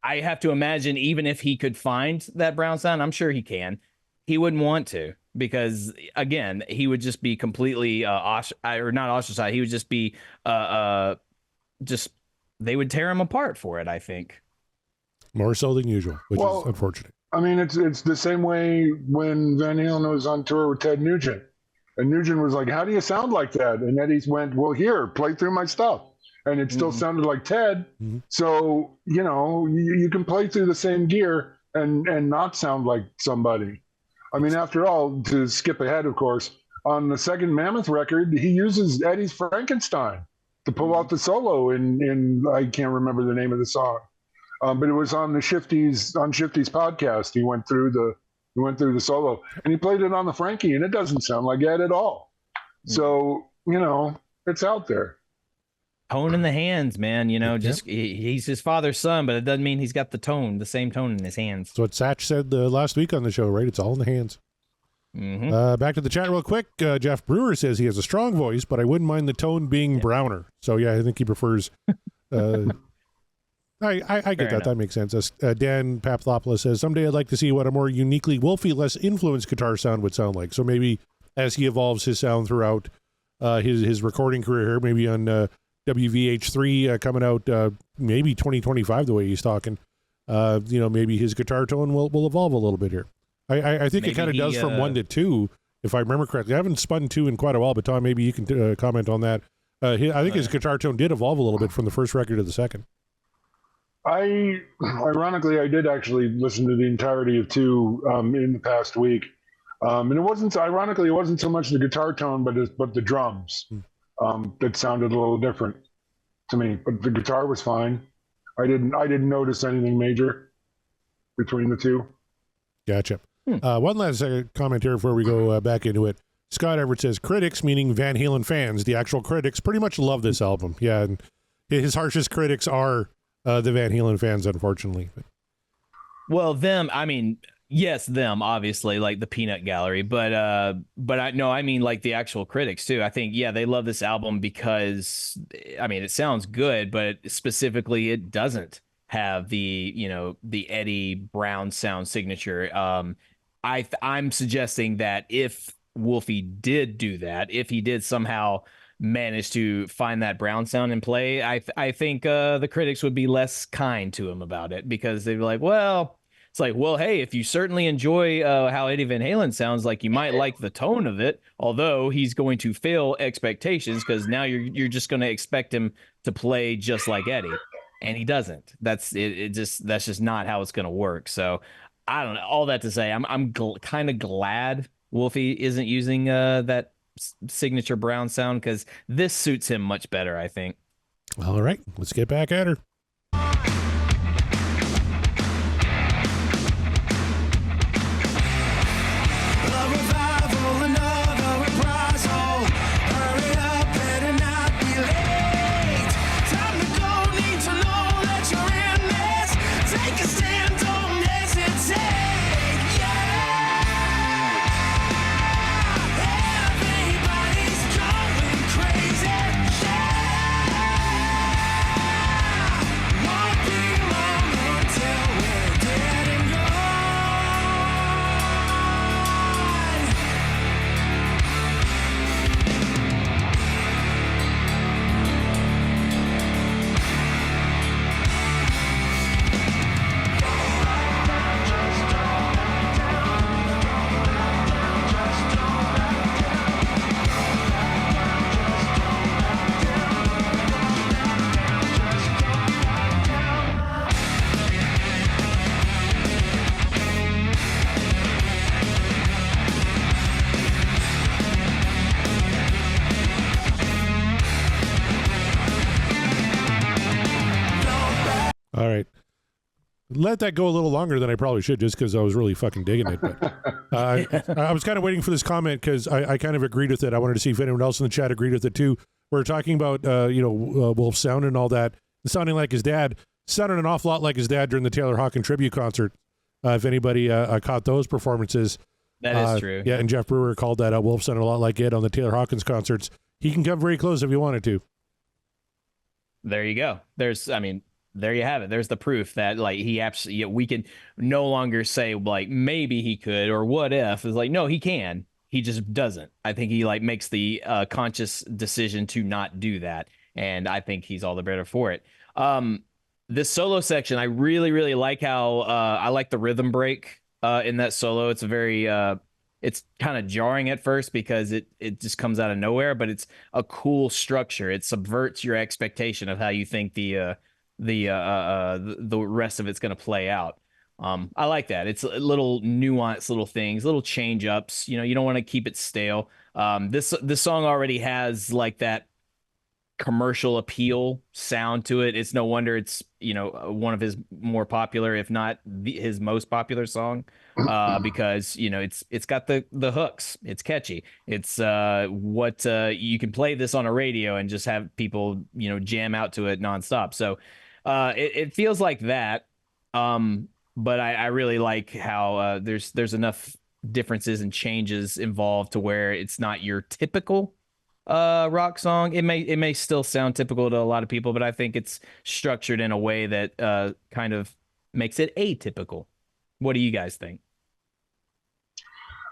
Speaker 2: I have to imagine, even if he could find that Brown sound, I'm sure he can, he wouldn't want to, because again, he would just be completely not ostracized. He would just be they would tear him apart for it, I think. More
Speaker 3: so than usual, which is unfortunate.
Speaker 4: I mean, it's the same way when Van Halen was on tour with Ted Nugent. And Nugent was like, how do you sound like that? And Eddie's went, well, here, play through my stuff. And it still sounded like Ted. Mm-hmm. So, you can play through the same gear and not sound like somebody. I mean, after all, to skip ahead, of course, on the second Mammoth record, he uses Eddie's Frankenstein to pull out the solo in I can't remember the name of the song. But it was on Shifty's podcast. He went through the solo, and he played it on the Frankie, and it doesn't sound like Ed at all. So, it's out there.
Speaker 2: Tone in the hands, man. He's his father's son, but it doesn't mean he's got the same tone in his hands.
Speaker 3: That's what Satch said last week on the show, right? It's all in the hands. Mm-hmm. Back to the chat real quick. Jeff Brewer says he has a strong voice, but I wouldn't mind the tone being browner. So yeah, I think he prefers. I get that. That makes sense. Dan Papathopoulos says someday I'd like to see what a more uniquely Wolfie, less influenced guitar sound would sound like. So maybe as he evolves his sound throughout his recording career, maybe on WVH3 coming out maybe 2025, the way he's talking, maybe his guitar tone will evolve a little bit here. I think maybe it kind of does from 1 to 2, if I remember correctly. I haven't spun 2 in quite a while, but Tom, maybe you can comment on that. I think his guitar tone did evolve a little bit from the first record to the second.
Speaker 4: Ironically, I did actually listen to the entirety of 2 in the past week. And it wasn't so much the guitar tone, but the drums that sounded a little different to me. But the guitar was fine. I didn't notice anything major between the 2.
Speaker 3: Gotcha. One last comment here before we go back into it. Scott Everett says critics, meaning Van Halen fans, the actual critics, pretty much love this album. Yeah, and his harshest critics are the Van Halen fans, unfortunately.
Speaker 2: Well, them, obviously, like the peanut gallery, but I mean like the actual critics too. I think, they love this album because, it sounds good, but specifically it doesn't have the Eddie Brown sound signature. I'm suggesting that if Wolfie did do that, if he did somehow manage to find that Brown sound and play, I think the critics would be less kind to him about it, because they'd be like, well, it's like, well, hey, if you certainly enjoy how Eddie Van Halen sounds, like, you might like the tone of it, although he's going to fail expectations, because now you're just going to expect him to play just like Eddie, and he doesn't. That's just not how it's going to work. So I don't know. All that to say, I'm kind of glad Wolfie isn't using that signature Brown sound, because this suits him much better, I think.
Speaker 3: All right, let's get back at her. All right. Let that go a little longer than I probably should, just because I was really fucking digging it. But I was kind of waiting for this comment because I kind of agreed with it. I wanted to see if anyone else in the chat agreed with it too. We're talking about Wolf's sound and all that, sounding like his dad. Sounded an awful lot like his dad during the Taylor Hawkins tribute concert. If anybody caught those performances,
Speaker 2: that is true.
Speaker 3: Yeah, and Jeff Brewer called that Wolf sounded a lot like Ed on the Taylor Hawkins concerts. He can come very close if he wanted to.
Speaker 2: There you go. There you have it. There's the proof that like he absolutely, we can no longer say like maybe he could or what if. It's like, no, he can. He just doesn't. I think he like makes the conscious decision to not do that. And I think he's all the better for it. This solo section, I really, really like how I like the rhythm break in that solo. It's a very it's kind of jarring at first because it just comes out of nowhere, but it's a cool structure. It subverts your expectation of how you think the rest of it's going to play out. I like that. It's little nuanced little things, little change ups. You don't want to keep it stale. This song already has like that commercial appeal sound to it. It's no wonder it's one of his more popular, if not his most popular song, because it's got the hooks. It's catchy. It's what you can play this on a radio and just have people jam out to it nonstop. So it feels like that. But I really like how there's enough differences and changes involved to where it's not your typical rock song. It may still sound typical to a lot of people, but I think it's structured in a way that kind of makes it atypical. What do you guys think?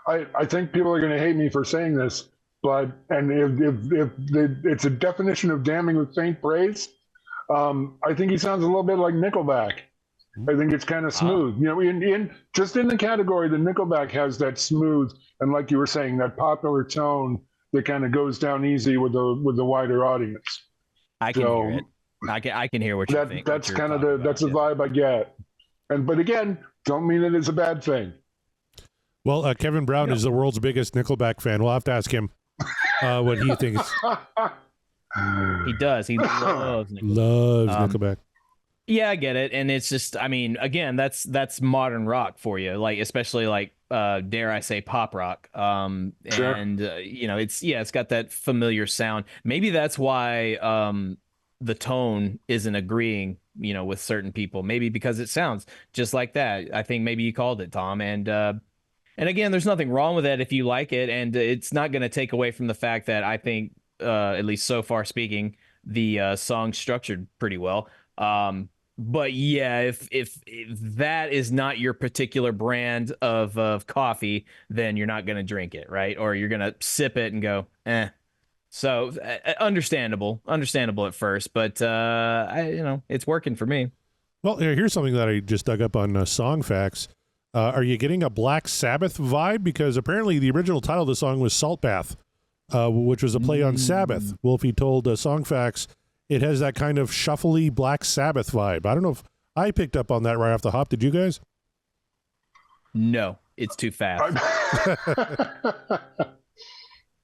Speaker 4: I think people are going to hate me for saying this, but if it's a definition of damning with faint praise, I think he sounds a little bit like Nickelback. I think it's kind of smooth. Just in the category that Nickelback has that smooth and, like you were saying, that popular tone that kind of goes down easy with the wider audience.
Speaker 2: I can hear it. I can hear what you think.
Speaker 4: That's kind of the vibe I get. But again, don't mean that it's a bad thing.
Speaker 3: Well, Kevin Brown is the world's biggest Nickelback fan. We'll have to ask him what he thinks.
Speaker 2: He does. He loves Nickelback.
Speaker 3: Loves Nickelback.
Speaker 2: Yeah, I get it. And it's just, again, that's modern rock for you, like especially like dare I say pop rock. Sure. And it's got that familiar sound. Maybe that's why the tone isn't agreeing, with certain people. Maybe because it sounds just like that. I think maybe you called it, Tom. And again, there's nothing wrong with that if you like it, and it's not going to take away from the fact that I think at least so far speaking, the song's structured pretty well. But yeah, if that is not your particular brand of coffee, then you're not going to drink it, right? Or you're going to sip it and go, eh. So understandable at first, but it's working for me.
Speaker 3: Well, here's something that I just dug up on Song Facts. Are you getting a Black Sabbath vibe? Because apparently the original title of the song was Salt Bath, which was a play on Sabbath. Wolfie told Song Facts it has that kind of shuffly Black Sabbath vibe. I don't know if I picked up on that right off the hop. Did you guys?
Speaker 2: No, it's too fast.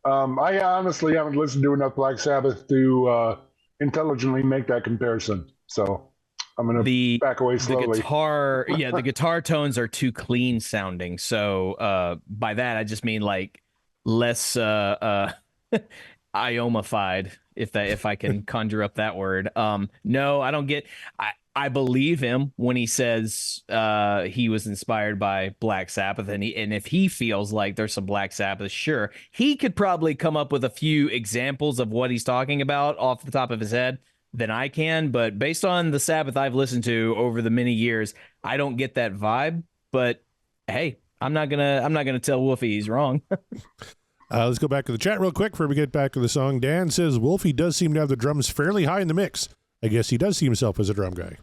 Speaker 4: I honestly haven't listened to enough Black Sabbath to intelligently make that comparison. So I'm going to back away slowly.
Speaker 2: The guitar tones are too clean sounding. So by that, I just mean like less iomified, if I can conjure up that word. No, I don't get. I believe him when he says he was inspired by Black Sabbath, and if he feels like there's some Black Sabbath, sure, he could probably come up with a few examples of what he's talking about off the top of his head than I can. But based on the Sabbath I've listened to over the many years, I don't get that vibe. But hey, I'm not gonna tell Wolfie he's wrong.
Speaker 3: Let's go back to the chat real quick before we get back to the song. Dan says Wolfie does seem to have the drums fairly high in the mix. I guess he does see himself as a drum guy.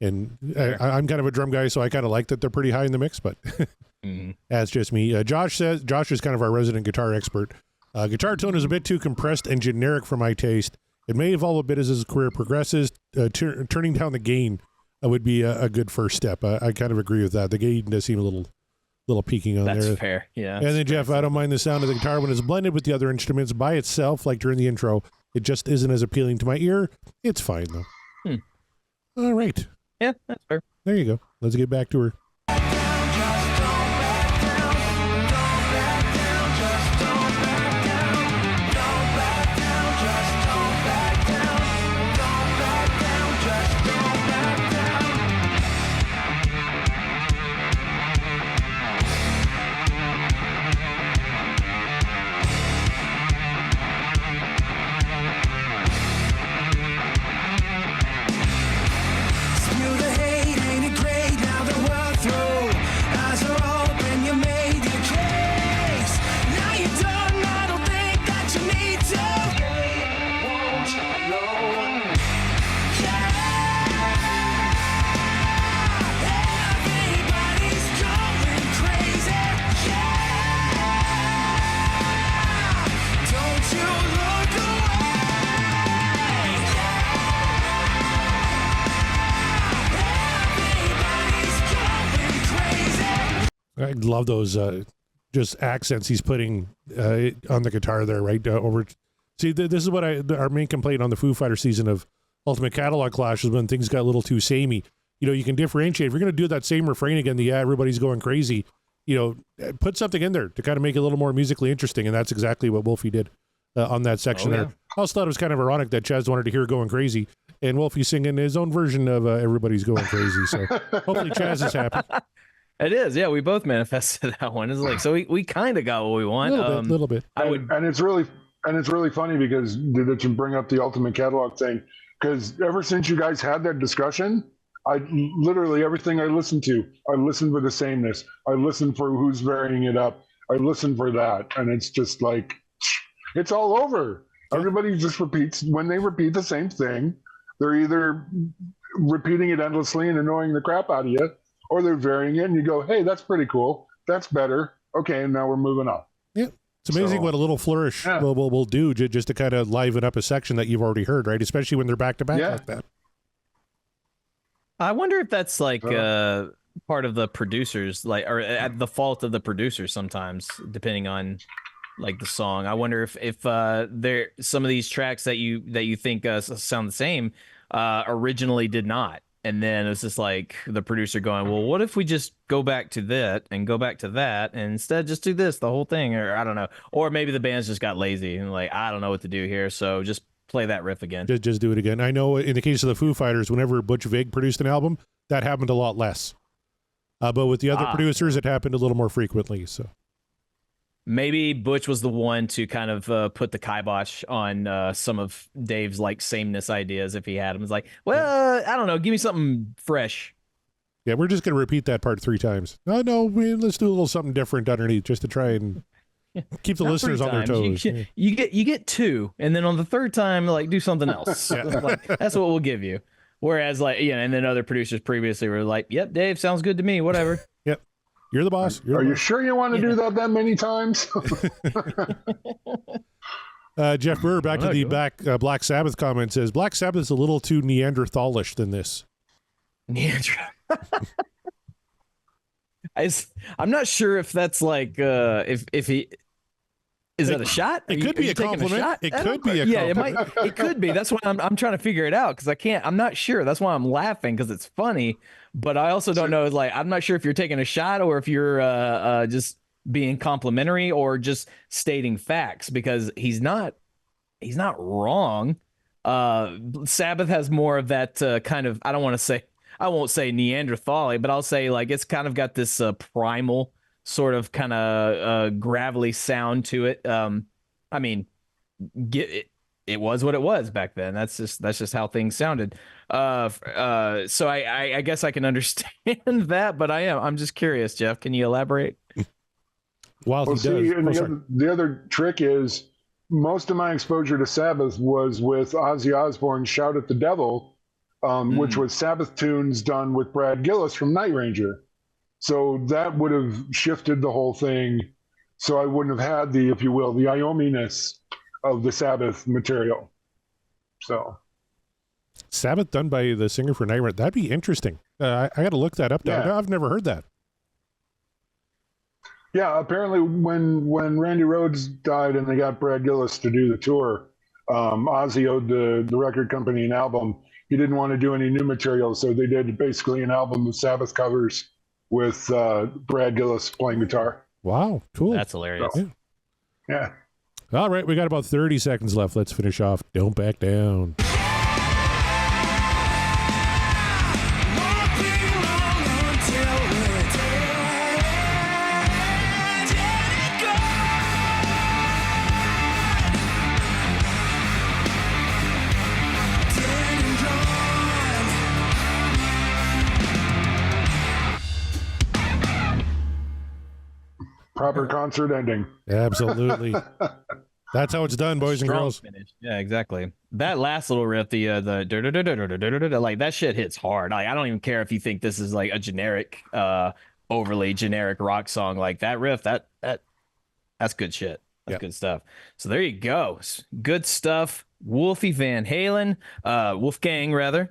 Speaker 3: And I'm kind of a drum guy, so I kind of like that they're pretty high in the mix, but that's just me. Josh is kind of our resident guitar expert. Guitar tone is a bit too compressed and generic for my taste. It may evolve a bit as his career progresses. Turning down the gain would be a good first step. I kind of agree with that. The gain does seem a little peaking on there.
Speaker 2: That's fair, yeah.
Speaker 3: And then, Jeff, I don't mind the sound of the guitar when it's blended with the other instruments by itself, like during the intro. It just isn't as appealing to my ear. It's fine, though. All right.
Speaker 2: Yeah, that's fair.
Speaker 3: There you go. Let's get back to her. I love those just accents he's putting on the guitar there, right? Over. See, this is what our main complaint on the Foo Fighter season of Ultimate Catalog Clash is when things got a little too samey. You know, you can differentiate. If you're going to do that same refrain again, everybody's going crazy, put something in there to kind of make it a little more musically interesting, and that's exactly what Wolfie did on that section there. I also thought it was kind of ironic that Chaz wanted to hear Going Crazy, and Wolfie singing his own version of Everybody's Going Crazy, so hopefully Chaz is happy.
Speaker 2: It is, yeah. We both manifested that one. It's like, so we kind of got what we want.
Speaker 3: A little bit.
Speaker 4: And it's really funny because that you bring up the Ultimate Catalog thing, because ever since you guys had that discussion, I literally everything I listened for the sameness. I listened for who's varying it up. I listened for that, and it's just like it's all over. Everybody just repeats when they repeat the same thing. They're either repeating it endlessly and annoying the crap out of you, or they're varying it, and you go, "Hey, that's pretty cool. That's better." Okay, and now we're moving on.
Speaker 3: Yeah, it's amazing what a little flourish will do just to kind of liven up a section that you've already heard, right? Especially when they're back to back like that.
Speaker 2: I wonder if that's like part of the producers, or at the fault of the producers sometimes, depending on like the song. I wonder if there some of these tracks that you think sound the same originally did not. And then it's just like the producer going, well, what if we just go back to that and go back to that and instead just do this, the whole thing? Or I don't know. Or maybe the band's just got lazy and like, I don't know what to do here. So just play that riff again.
Speaker 3: Just do it again. I know in the case of the Foo Fighters, whenever Butch Vig produced an album, that happened a lot less. But with the other producers, it happened a little more frequently. So
Speaker 2: maybe Butch was the one to kind of put the kibosh on some of Dave's like sameness ideas if he had them. It's like, well, I don't know, give me something fresh.
Speaker 3: Yeah, we're just going to repeat that part 3 times. No, let's do a little something different underneath just to try and keep the listeners on their toes.
Speaker 2: You get 2, and then on the 3rd time, like do something else. Like, that's what we'll give you. Whereas, like, and then other producers previously were like, "Yep, Dave, sounds good to me. Whatever."
Speaker 3: Yep, you're the boss.
Speaker 4: Are you sure you want to do that many times?
Speaker 3: Jeff Brewer, back to the Black Sabbath comment, says Black Sabbath is a little too Neanderthalish than this.
Speaker 2: Neanderthal. I'm not sure if that's like if he. Is that a shot?
Speaker 3: It could be a compliment. It could be a compliment.
Speaker 2: Yeah, it could be. That's why I'm trying to figure it out because I'm not sure. That's why I'm laughing because it's funny, but I also don't know. Like, I'm not sure if you're taking a shot or if you're just being complimentary or just stating facts because he's not wrong. Sabbath has more of that kind of, I won't say Neanderthal, but I'll say like it's kind of got this primal sort of kind of gravelly sound to it. I mean, it was what it was back then. That's just how things sounded. So I guess I can understand that, but I'm just curious, Jeff. Can you elaborate?
Speaker 4: The other trick is most of my exposure to Sabbath was with Ozzy Osbourne's "Shout at the Devil," which was Sabbath tunes done with Brad Gillis from Night Ranger. So that would have shifted the whole thing. So I wouldn't have had the, if you will, the Iomi-ness of the Sabbath material. So
Speaker 3: Sabbath done by the singer for Night Ranger. That'd be interesting. I got to look that up. Yeah. I've never heard that.
Speaker 4: Yeah, apparently when Randy Rhoads died and they got Brad Gillis to do the tour, Ozzy owed the record company an album. he didn't want to do any new material, so they did basically an album of Sabbath covers with Brad Gillis playing guitar.
Speaker 3: Wow, cool.
Speaker 2: That's hilarious.
Speaker 4: So, yeah.
Speaker 3: All right, we got about 30 seconds left. Let's finish off. Don't back down.
Speaker 4: Proper concert ending.
Speaker 3: Absolutely. That's how it's done, boys and
Speaker 2: Strong
Speaker 3: girls.
Speaker 2: finish. Yeah, exactly. That last little riff, the like that shit hits hard. Like I don't even care if you think this is like a generic, overly generic rock song. Like that riff, that's good shit. That's good stuff. So there you go. Good stuff. Wolfie Van Halen, Wolfgang rather,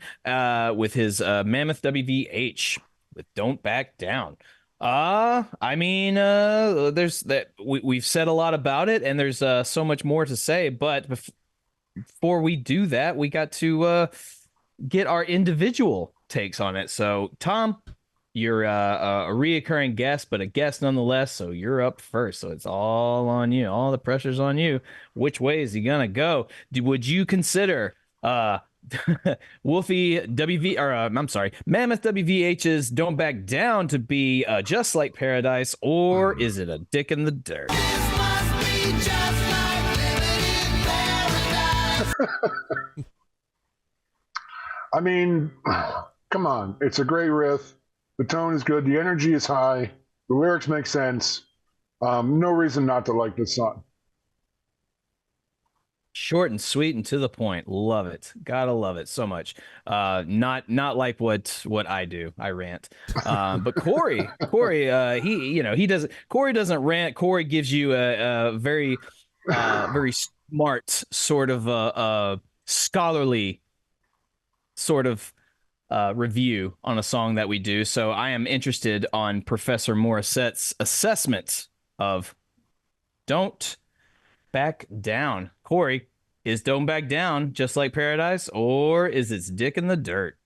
Speaker 2: with his Mammoth WVH with "Don't Back Down." I mean, there's that we've said a lot about it, and there's so much more to say. But before we do that, we got to get our individual takes on it. So, Tom, you're a reoccurring guest, but a guest nonetheless. So you're up first. So it's all on you. All the pressure's on you. Which way is he gonna go? Would you consider Wolfie WV or I'm sorry, Mammoth WVH's "Don't Back Down" to be just like Paradise, or is it a dick in the dirt?
Speaker 4: I mean, come on. It's a great riff. The tone is good. The energy is high. The lyrics make sense. No reason not to like this song.
Speaker 2: Short and sweet and to the point. Love it. Gotta love it so much. Not like what I do. I rant. But Corey, he doesn't. Corey doesn't rant. Corey gives you a very very smart sort of scholarly sort of review on a song that we do. So I am interested on Professor Morissette's assessment of "Don't Back Down." Corey, is "Don't Back Down" just like Paradise, or is its dick in the dirt?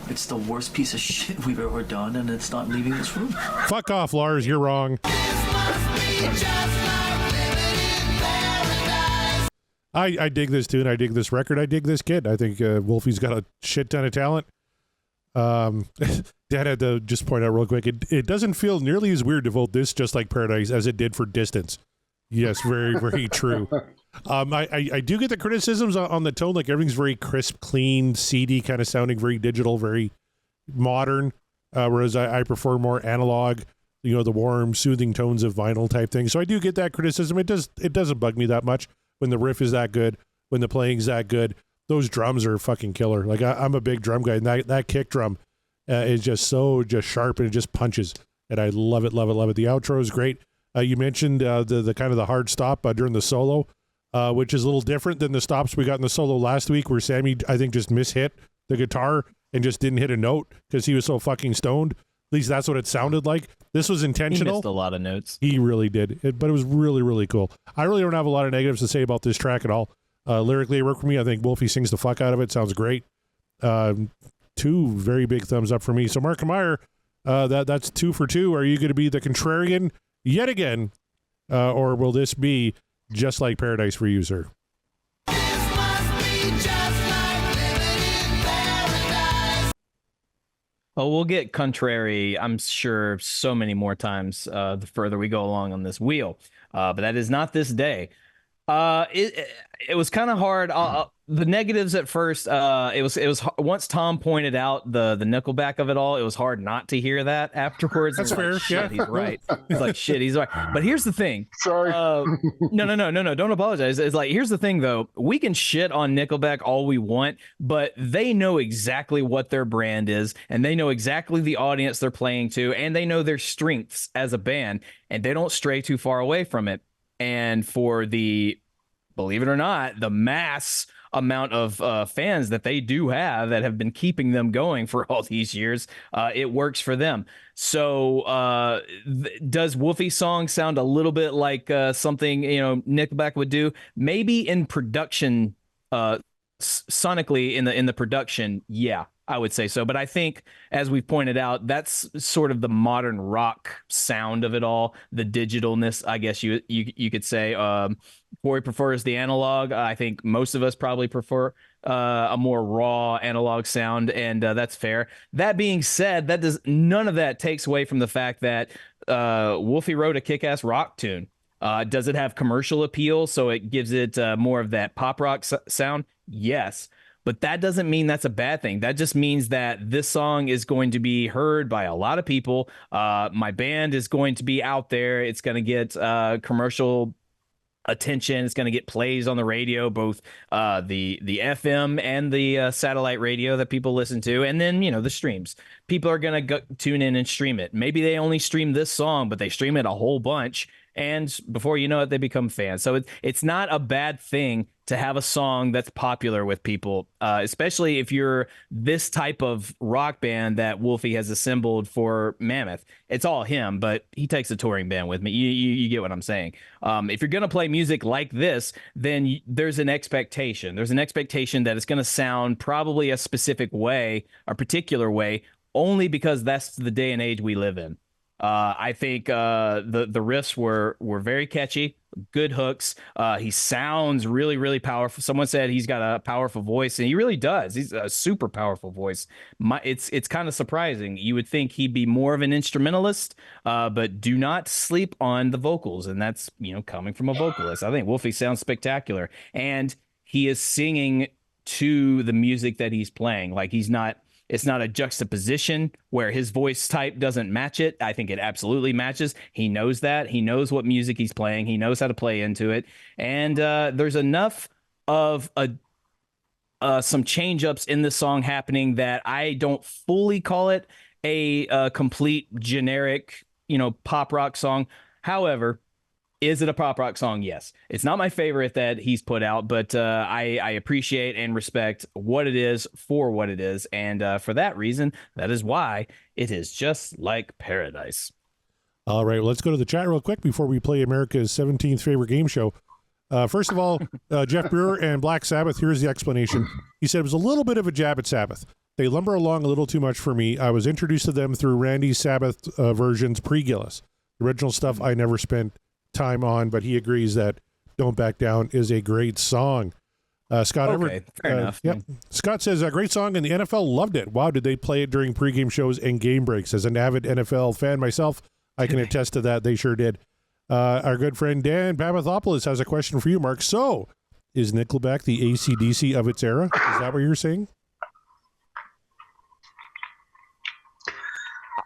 Speaker 5: It's the worst piece of shit we've ever done, and it's not leaving this room.
Speaker 3: Fuck off, Lars. You're wrong. I dig this tune. I dig this record. I dig this kid. I think Wolfie's got a shit ton of talent. Dad had to just point out real quick, it doesn't feel nearly as weird to vote this just like Paradise as it did for Distance. Yes, very, very true. I do get the criticisms on the tone, like everything's very crisp, clean, seedy, kind of sounding very digital, very modern, whereas I prefer more analog, the warm, soothing tones of vinyl type thing. So I do get that criticism. It doesn't bug me that much when the riff is that good, when the playing's that good. Those drums are fucking killer. Like I'm a big drum guy, and that kick drum is just sharp, and it just punches, and I love it, love it, love it. The outro is great. You mentioned the kind of the hard stop during the solo, which is a little different than the stops we got in the solo last week, where Sammy, I think, just mishit the guitar and just didn't hit a note because he was so fucking stoned. At least that's what it sounded like. This was intentional.
Speaker 2: He missed a lot of notes.
Speaker 3: He really did, but it was really, really cool. I really don't have a lot of negatives to say about this track at all. Lyrically, it worked for me. I think Wolfie sings the fuck out of it. Sounds great. 2 very big thumbs up for me. So Mark Meyer, that's 2 for 2. Are you going to be the contrarian yet again, or will this be just like Paradise for you, sir?
Speaker 2: Oh, we'll get contrary, I'm sure, so many more times the further we go along on this wheel. But that is not this day. It was kind of hard. The negatives at first, it was once Tom pointed out the Nickelback of it all, it was hard not to hear that afterwards.
Speaker 3: That's
Speaker 2: fair.
Speaker 3: Like,
Speaker 2: shit, he's right. He's like, shit, he's right. But here's the thing.
Speaker 4: Sorry.
Speaker 2: No. Don't apologize. It's like, here's the thing though. We can shit on Nickelback all we want, but they know exactly what their brand is, and they know exactly the audience they're playing to, and they know their strengths as a band, and they don't stray too far away from it. And for the, believe it or not, the mass amount of fans that they do have that have been keeping them going for all these years, it works for them. So does Wolfie's song sound a little bit like something Nickelback would do? Maybe in production sonically in the production, yeah, I would say so. But I think, as we've pointed out, that's sort of the modern rock sound of it all, the digitalness, I guess you could say. Corey prefers the analog. I think most of us probably prefer a more raw analog sound, and that's fair. That being said, none of that takes away from the fact that Wolfie wrote a kick-ass rock tune. Does it have commercial appeal, so it gives it more of that pop rock sound? Yes. But that doesn't mean that's a bad thing. That just means that this song is going to be heard by a lot of people. My band is going to be out there. It's going to get commercial attention. It's going to get plays on the radio, both the FM and the satellite radio that people listen to, and then the streams. People are going to tune in and stream it. Maybe they only stream this song, but they stream it a whole bunch, and before you know it, they become fans. So it's not a bad thing to have a song that's popular with people, especially if you're this type of rock band that Wolfie has assembled for Mammoth. It's all him, but he takes a touring band with me. You get what I'm saying. If you're going to play music like this, then there's an expectation. There's an expectation that it's going to sound probably a specific way, a particular way, only because that's the day and age we live in. I think the riffs were very catchy, good hooks. He sounds really, really powerful. Someone said he's got a powerful voice, and he really does. He's a super powerful voice. It's kind of surprising. You would think he'd be more of an instrumentalist, but do not sleep on the vocals, and that's coming from a vocalist. I think Wolfie sounds spectacular, and he is singing to the music that he's playing. Like it's not a juxtaposition where his voice type doesn't match it. I think it absolutely matches. He knows that. He knows what music he's playing. He knows how to play into it. And there's enough of some change-ups in the song happening that I don't fully call it a complete generic, pop rock song. However, is it a pop rock song? Yes. It's not my favorite that he's put out, but I appreciate and respect what it is for what it is. And for that reason, that is why it is just like paradise.
Speaker 3: All right, well, let's go to the chat real quick before we play America's 17th favorite game show. First of all, Jeff Brewer and Black Sabbath, here's the explanation. He said it was a little bit of a jab at Sabbath. They lumber along a little too much for me. I was introduced to them through Randy's Sabbath versions pre-Gillis. The original stuff I never spent time on, but he agrees that Don't Back Down is a great song. Scott Everett,
Speaker 2: fair enough.
Speaker 3: Yep. Scott says, a great song, and the NFL loved it. Wow, did they play it during pregame shows and game breaks? As an avid NFL fan myself, I can attest to that. They sure did. Our good friend Dan Babathopoulos has a question for you, Mark. So, is Nickelback the AC/DC of its era? Is that what you're saying?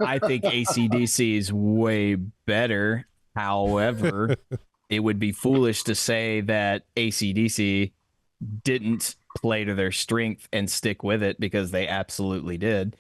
Speaker 2: I think AC/DC is way better. However, it would be foolish to say that AC/DC didn't play to their strength and stick with it, because they absolutely did.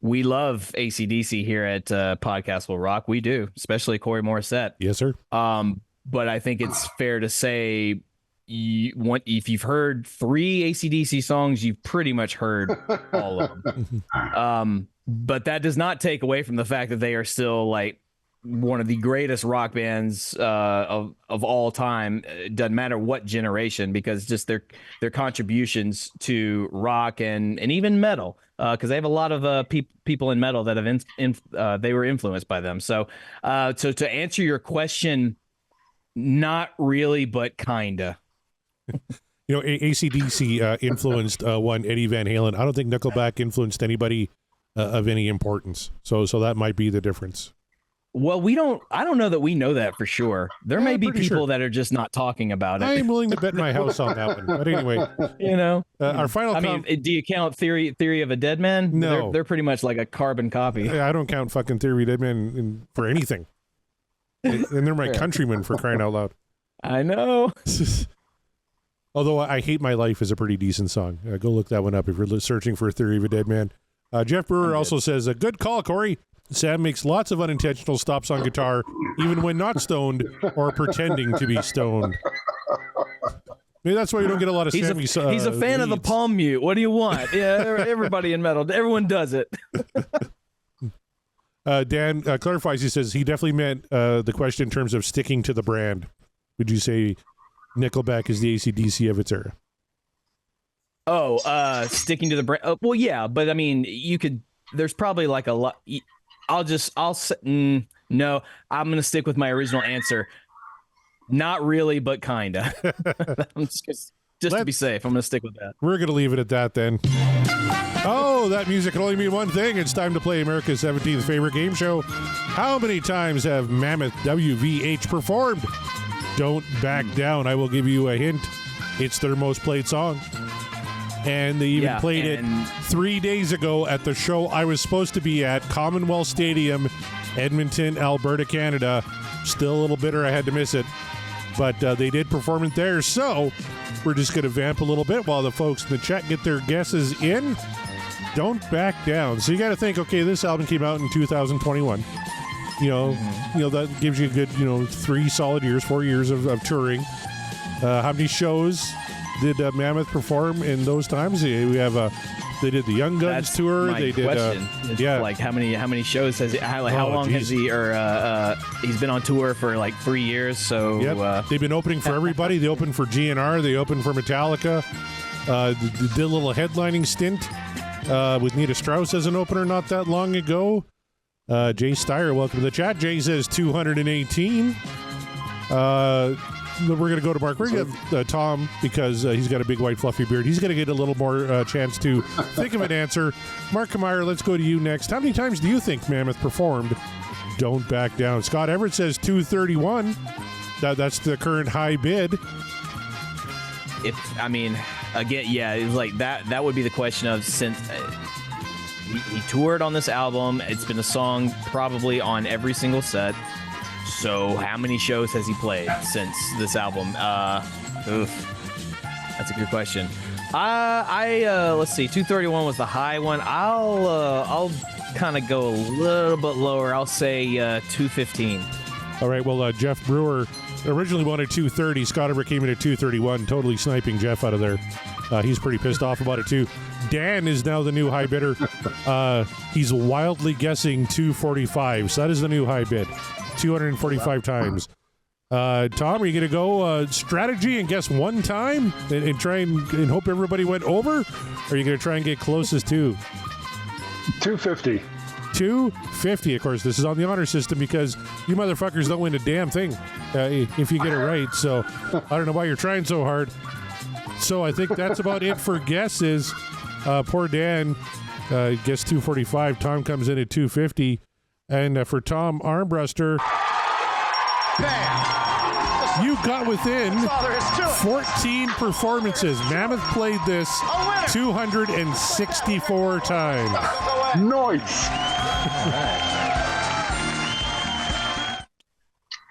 Speaker 2: We love AC/DC here at Podcast Will Rock. We do, especially Corey Morissette.
Speaker 3: Yes, sir.
Speaker 2: But I think it's fair to say if you've heard 3 AC/DC songs, you've pretty much heard all of them. But that does not take away from the fact that they are still like one of the greatest rock bands of all time. It doesn't matter what generation, because just their contributions to rock and even metal, because they have a lot of people in metal that have they were influenced by them. So to answer your question, not really, but kinda.
Speaker 3: AC/DC influenced one Eddie Van Halen. I don't think Nickelback influenced anybody of any importance. So that might be the difference.
Speaker 2: Well, I don't know that we know that for sure. There may be people that are just not talking about it.
Speaker 3: I'm willing to bet my house on that one. But anyway, our final.
Speaker 2: Do you count Theory of a Dead Man?
Speaker 3: No,
Speaker 2: they're pretty much like a carbon copy.
Speaker 3: I don't count fucking Theory of a Dead Man for anything. And they're my countrymen, for crying out loud.
Speaker 2: I know.
Speaker 3: Although I Hate My Life is a pretty decent song. Go look that one up if you're searching for Theory of a Dead Man. Jeff Brewer also says, a good call, Corey. Sam makes lots of unintentional stops on guitar, even when not stoned or pretending to be stoned. Maybe that's why you don't get a lot of Sammy.
Speaker 2: He's a fan of the palm mute. What do you want? Yeah, everybody in metal, everyone does it.
Speaker 3: Dan clarifies. He says he definitely meant the question in terms of sticking to the brand. Would you say Nickelback is the AC/DC of its era?
Speaker 2: Sticking to the brand. Well, yeah, but I mean, you could. There's probably like a lot. No, I'm gonna stick with my original answer. Not really, but kinda. I'm just to be safe, I'm gonna stick with that.
Speaker 3: We're gonna leave it at that then. Oh, that music can only mean one thing. It's time to play America's 17th favorite game show. How many times have Mammoth WVH performed? Don't back down. I will give you a hint. It's their most played song. And they even played it 3 days ago at the show I was supposed to be at, Commonwealth Stadium, Edmonton, Alberta, Canada. Still a little bitter I had to miss it. But they did perform it there. So we're just going to vamp a little bit while the folks in the chat get their guesses in. Don't back down. So you got to think, okay, this album came out in 2021. You know, that gives you a good, 3 solid years, 4 years of touring. How many shows did Mammoth perform in those times? We have they did the Young Guns tour.
Speaker 2: My
Speaker 3: they did
Speaker 2: question. Like how many shows has he? How long has he? Or he's been on tour for like 3 years. So
Speaker 3: they've been opening for everybody. They opened for GNR. They opened for Metallica. They did a little headlining stint with Nita Strauss as an opener not that long ago. Jay Steyer, welcome to the chat. Jay says 218. We're going to go to Mark. We're going to get Tom because he's got a big white fluffy beard. He's going to get a little more chance to think of an answer. Mark Kammeyer, let's go to you next. How many times do you think Mammoth performed Don't Back Down? Scott Everett says 231. That's the current high bid.
Speaker 2: It's like that would be the question of since he toured on this album. It's been a song probably on every single set. So how many shows has he played since this album? That's a good question. Let's see. 231 was the high one. I'll kind of go a little bit lower. I'll say 215.
Speaker 3: All right. Well, Jeff Brewer originally wanted 230. Scott Everett came in at 231, totally sniping Jeff out of there. He's pretty pissed off about it too. Dan is now the new high bidder. He's wildly guessing 245. So that is the new high bid. 245 times. Tom, are you going to go strategy and guess one time and try and hope everybody went over? Or are you going to try and get closest to?
Speaker 4: 250.
Speaker 3: 250. Of course, this is on the honor system because you motherfuckers don't win a damn thing if you get it right. So I don't know why you're trying so hard. So I think that's about it for guesses. Poor Dan guessed 245. Tom comes in at 250. And for Tom Armbruster, you got within 14 performances. Mammoth played this 264 times.
Speaker 4: Nice.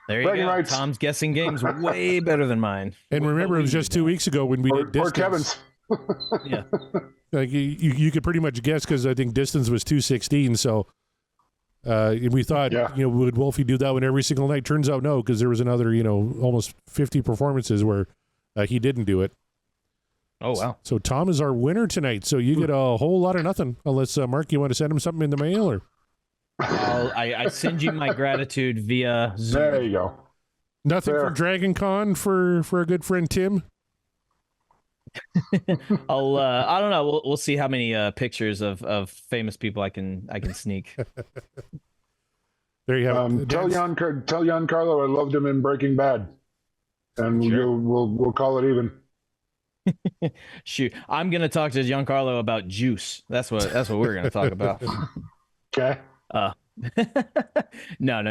Speaker 2: There you go. Rights. Tom's guessing game's way better than mine.
Speaker 3: And remember, it was just 2 weeks ago when we did distance.
Speaker 4: Or Kevin's.
Speaker 2: Yeah.
Speaker 3: Like you could pretty much guess because I think distance was 216. So we thought, would Wolfie do that one every single night? Turns out no, because there was another, almost 50 performances where he didn't do it.
Speaker 2: Oh, wow.
Speaker 3: So Tom is our winner tonight. So you get a whole lot of nothing. Unless, Mark, you want to send him something in the mail? Or
Speaker 2: I send you my gratitude via Zoom.
Speaker 4: There you go.
Speaker 3: Nothing for Dragon Con for a good friend, Tim?
Speaker 2: I don't know. We'll see how many pictures of famous people I can sneak.
Speaker 3: There you have it.
Speaker 4: Tell Giancarlo I loved him in Breaking Bad, and we'll call it even.
Speaker 2: Shoot, I'm gonna talk to Giancarlo about juice. That's what we're gonna talk about.
Speaker 4: Okay.
Speaker 2: No.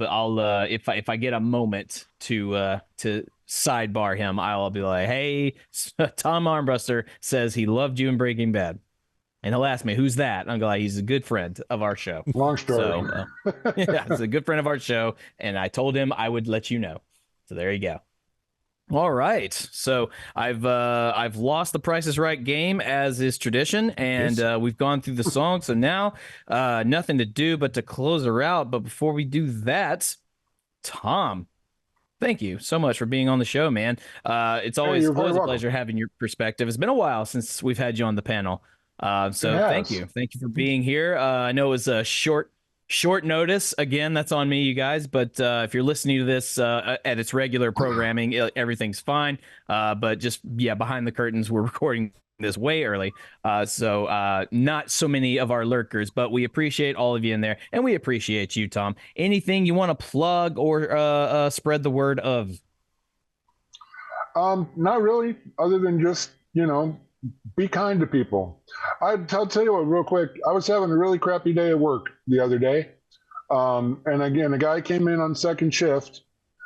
Speaker 2: I'll if I get a moment to sidebar him, I'll be like, hey, Tom Armbruster says he loved you in Breaking Bad, and he'll ask me who's that. And I'm going, he's a good friend of our show.
Speaker 4: Long story.
Speaker 2: So, yeah, he's a good friend of our show, and I told him I would let you know. So there you go. All right, so I've lost the Price is Right game as is tradition, and we've gone through the song. So now nothing to do but to close her out. But before we do that, Tom, thank you so much for being on the show, man. It's always a pleasure having your perspective. It's been a while since we've had you on the panel, so thank you for being here. I know it was a short notice. Again, that's on me, you guys. But if you're listening to this at its regular programming, everything's fine. But just behind the curtains, we're recording this way early. So not so many of our lurkers, but we appreciate all of you in there, and we appreciate you, Tom. Anything you want to plug or spread the word of?
Speaker 4: Not really, other than just, be kind to people. I'll tell you what, real quick. I was having a really crappy day at work the other day. And again, a guy came in on second shift,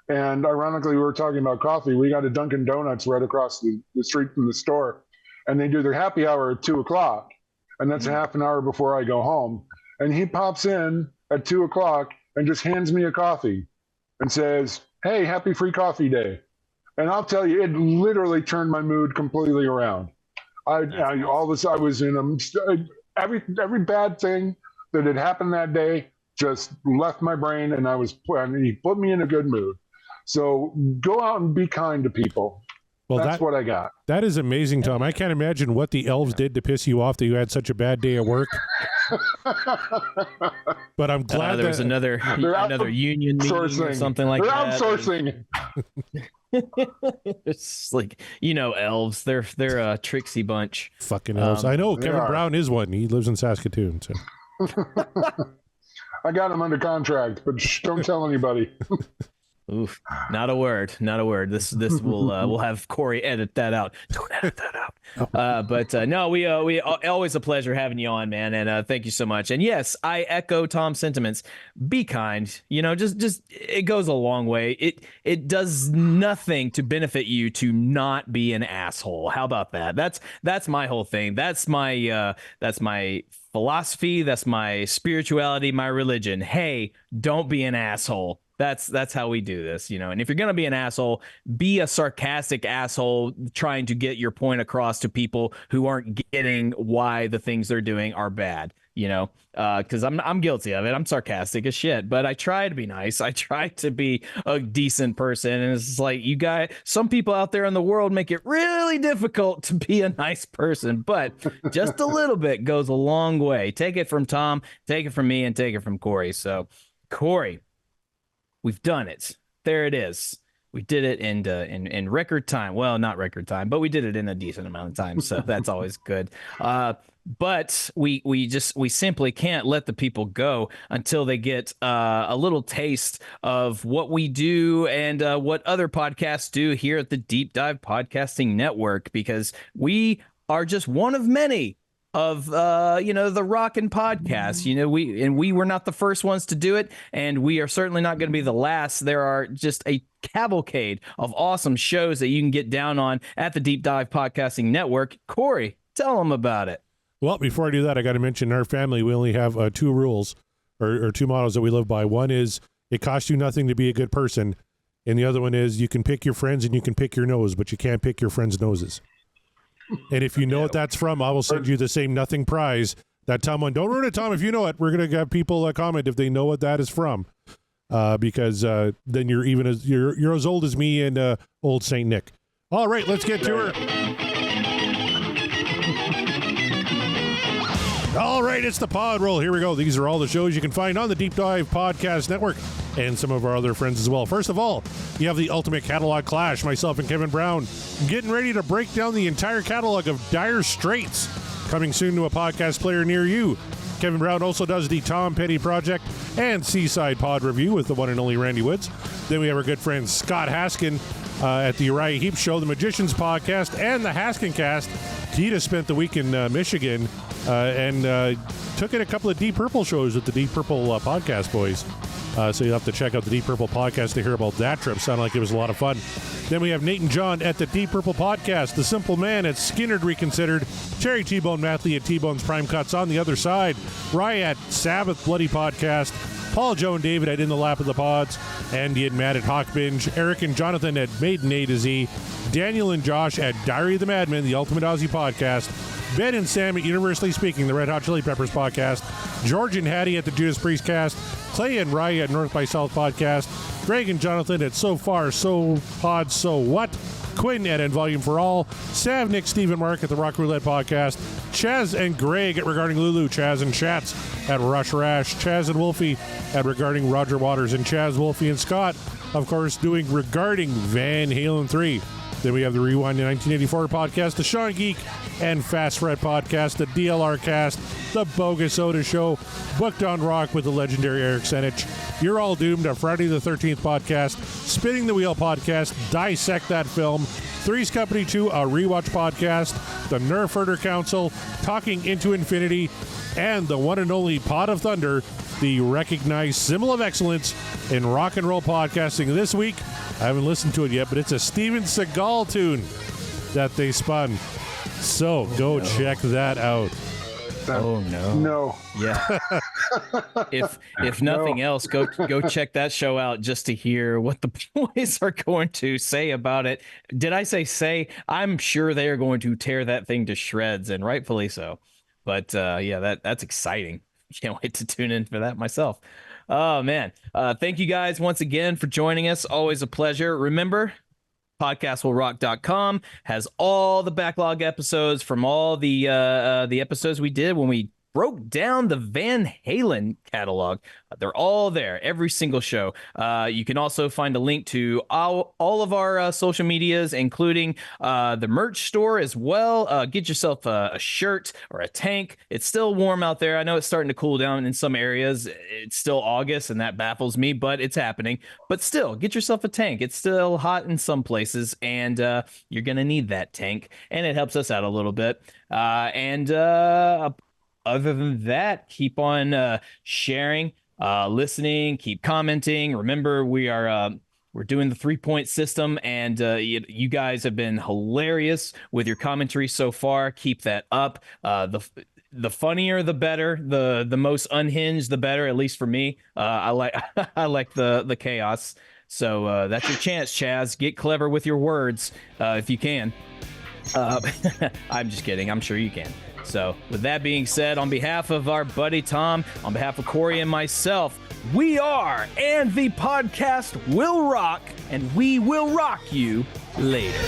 Speaker 4: and ironically, we were talking about coffee. We got a Dunkin' Donuts right across the street from the store, and they do their happy hour at 2:00, and that's a half an hour before I go home. And he pops in at 2:00 and just hands me a coffee and says, "Hey, happy free coffee day." And I'll tell you, it literally turned my mood completely around. All this, I was in every bad thing that had happened that day just left my brain, and he put me in a good mood. So go out and be kind to people. Well, that's what I got.
Speaker 3: That is amazing, Tom. I can't imagine what the elves did to piss you off that you had such a bad day at work. But I'm glad
Speaker 2: there was another union meeting or something like that.
Speaker 4: They're outsourcing.
Speaker 2: It's like, elves. They're a tricksy bunch.
Speaker 3: Fucking elves. I know Kevin Brown is one. He lives in Saskatoon. So.
Speaker 4: I got him under contract, but don't tell anybody.
Speaker 2: Oof, not a word. This will we'll have Corey edit that out. Don't edit that out. But no, we always a pleasure having you on, man, and thank you so much. And yes, I echo Tom's sentiments. Be kind. Just it goes a long way. It does nothing to benefit you to not be an asshole. How about that? That's my whole thing. That's my philosophy. That's my spirituality. My religion. Hey, don't be an asshole. That's how we do this, And if you're going to be an asshole, be a sarcastic asshole trying to get your point across to people who aren't getting why the things they're doing are bad, because I'm guilty of it. I'm sarcastic as shit, but I try to be nice. I try to be a decent person. And it's like, you guys, some people out there in the world make it really difficult to be a nice person, but just a little bit goes a long way. Take it from Tom, take it from me, and take it from Corey. So, Corey, we've done it. There it is. We did it in record time. Well, not record time, but we did it in a decent amount of time. So that's always good. But we simply can't let the people go until they get a little taste of what we do and what other podcasts do here at the Deep Dive Podcasting Network, because we are just one of many of the rockin' podcast. We were not the first ones to do it, and we are certainly not going to be the last. There are just a cavalcade of awesome shows that you can get down on at the Deep Dive Podcasting Network. Corey, tell them about it.
Speaker 3: Well, before I do that, I got to mention our family. We only have two rules or two mottos that we live by. One is it costs you nothing to be a good person, and the other one is you can pick your friends and you can pick your nose, but you can't pick your friends' noses. And if you know what that's from, I will send you the same nothing prize. That Tom one. Don't ruin it, Tom. If you know it, we're gonna have people comment if they know what that is from, because then you're as old as me and old Saint Nick. All right, let's get to her. All right, it's the pod roll. Here we go. These are all the shows you can find on the Deep Dive Podcast Network and some of our other friends as well. First of all, you have the Ultimate Catalog Clash, myself and Kevin Brown, getting ready to break down the entire catalog of Dire Straits, coming soon to a podcast player near you. Kevin Brown also does the Tom Petty Project and Seaside Pod Review with the one and only Randy Woods. Then we have our good friend Scott Haskin at the Uriah Heep Show, the Magicians Podcast, and the Haskin Cast. Tita spent the week in Michigan and took in a couple of Deep Purple shows with the Deep Purple podcast boys. So you'll have to check out the Deep Purple podcast to hear about that trip. Sounded like it was a lot of fun. Then we have Nate and John at the Deep Purple podcast, The Simple Man at Skinnerd Reconsidered, Cherry T-Bone Mathley at T-Bone's Prime Cuts on the other side, Rye at Sabbath Bloody Podcast, Paul, Joe, and David at In the Lap of the Pods, Andy and Matt at Hawk Binge, Eric and Jonathan at Maiden A to Z, Daniel and Josh at Diary of the Madman, the Ultimate Aussie Podcast, Ben and Sam at Universally Speaking, the Red Hot Chili Peppers Podcast, George and Hattie at the Judas Priest Cast, Clay and Rye at North by South Podcast, Greg and Jonathan at So Far, So Pod, So What, Quinn at In Volume for All, Sav, Nick, Steve, and Mark at the Rock Roulette Podcast, Chaz and Greg at Regarding Lulu, Chaz and Chats at Rush Rash, Chaz and Wolfie at Regarding Roger Waters, and Chaz, Wolfie, and Scott, of course, doing Regarding Van Halen 3. Then we have the Rewind to 1984 podcast, the Sean Geek and Fast Fred podcast, the DLR cast, the Bogus Oda Show, Booked on Rock with the legendary Eric Senich, You're All Doomed, a Friday the 13th podcast, Spinning the Wheel podcast, Dissect That Film, Three's Company 2, a rewatch podcast, the Nerf Herder Council, Talking Into Infinity, and the one and only Pod of Thunder, the recognized symbol of excellence in rock and roll podcasting. This week, I haven't listened to it yet, but it's a Steven Seagal tune that they spun. So go check that out.
Speaker 2: Oh no!
Speaker 4: No.
Speaker 2: Yeah. if nothing else, go check that show out just to hear what the boys are going to say about it. Did I say? I'm sure they are going to tear that thing to shreds, and rightfully so. But yeah, that's exciting. Can't wait to tune in for that myself. Oh man. Thank you guys once again for joining us. Always a pleasure. Remember, podcastwillrock.com has all the backlog episodes from all the episodes we did when we broke down the Van Halen catalog. They're all there, every single show. You can also find a link to all of our social medias, including the merch store as well. Get yourself a shirt or a tank. It's still warm out there. I know it's starting to cool down in some areas. It's still August, and that baffles me, but it's happening. But still, get yourself a tank. It's still hot in some places, and you're going to need that tank, and it helps us out a little bit. Other than that, keep on sharing, listening, keep commenting. Remember, we're doing the 3-point system, and you guys have been hilarious with your commentary so far. Keep that up. The funnier, the better. The most unhinged, the better. At least for me, I like I like the chaos. So that's your chance, Chaz. Get clever with your words if you can. I'm just kidding. I'm sure you can. So with that being said, on behalf of our buddy Tom, on behalf of Corey and myself, we are, and the podcast will rock, and we will rock you later.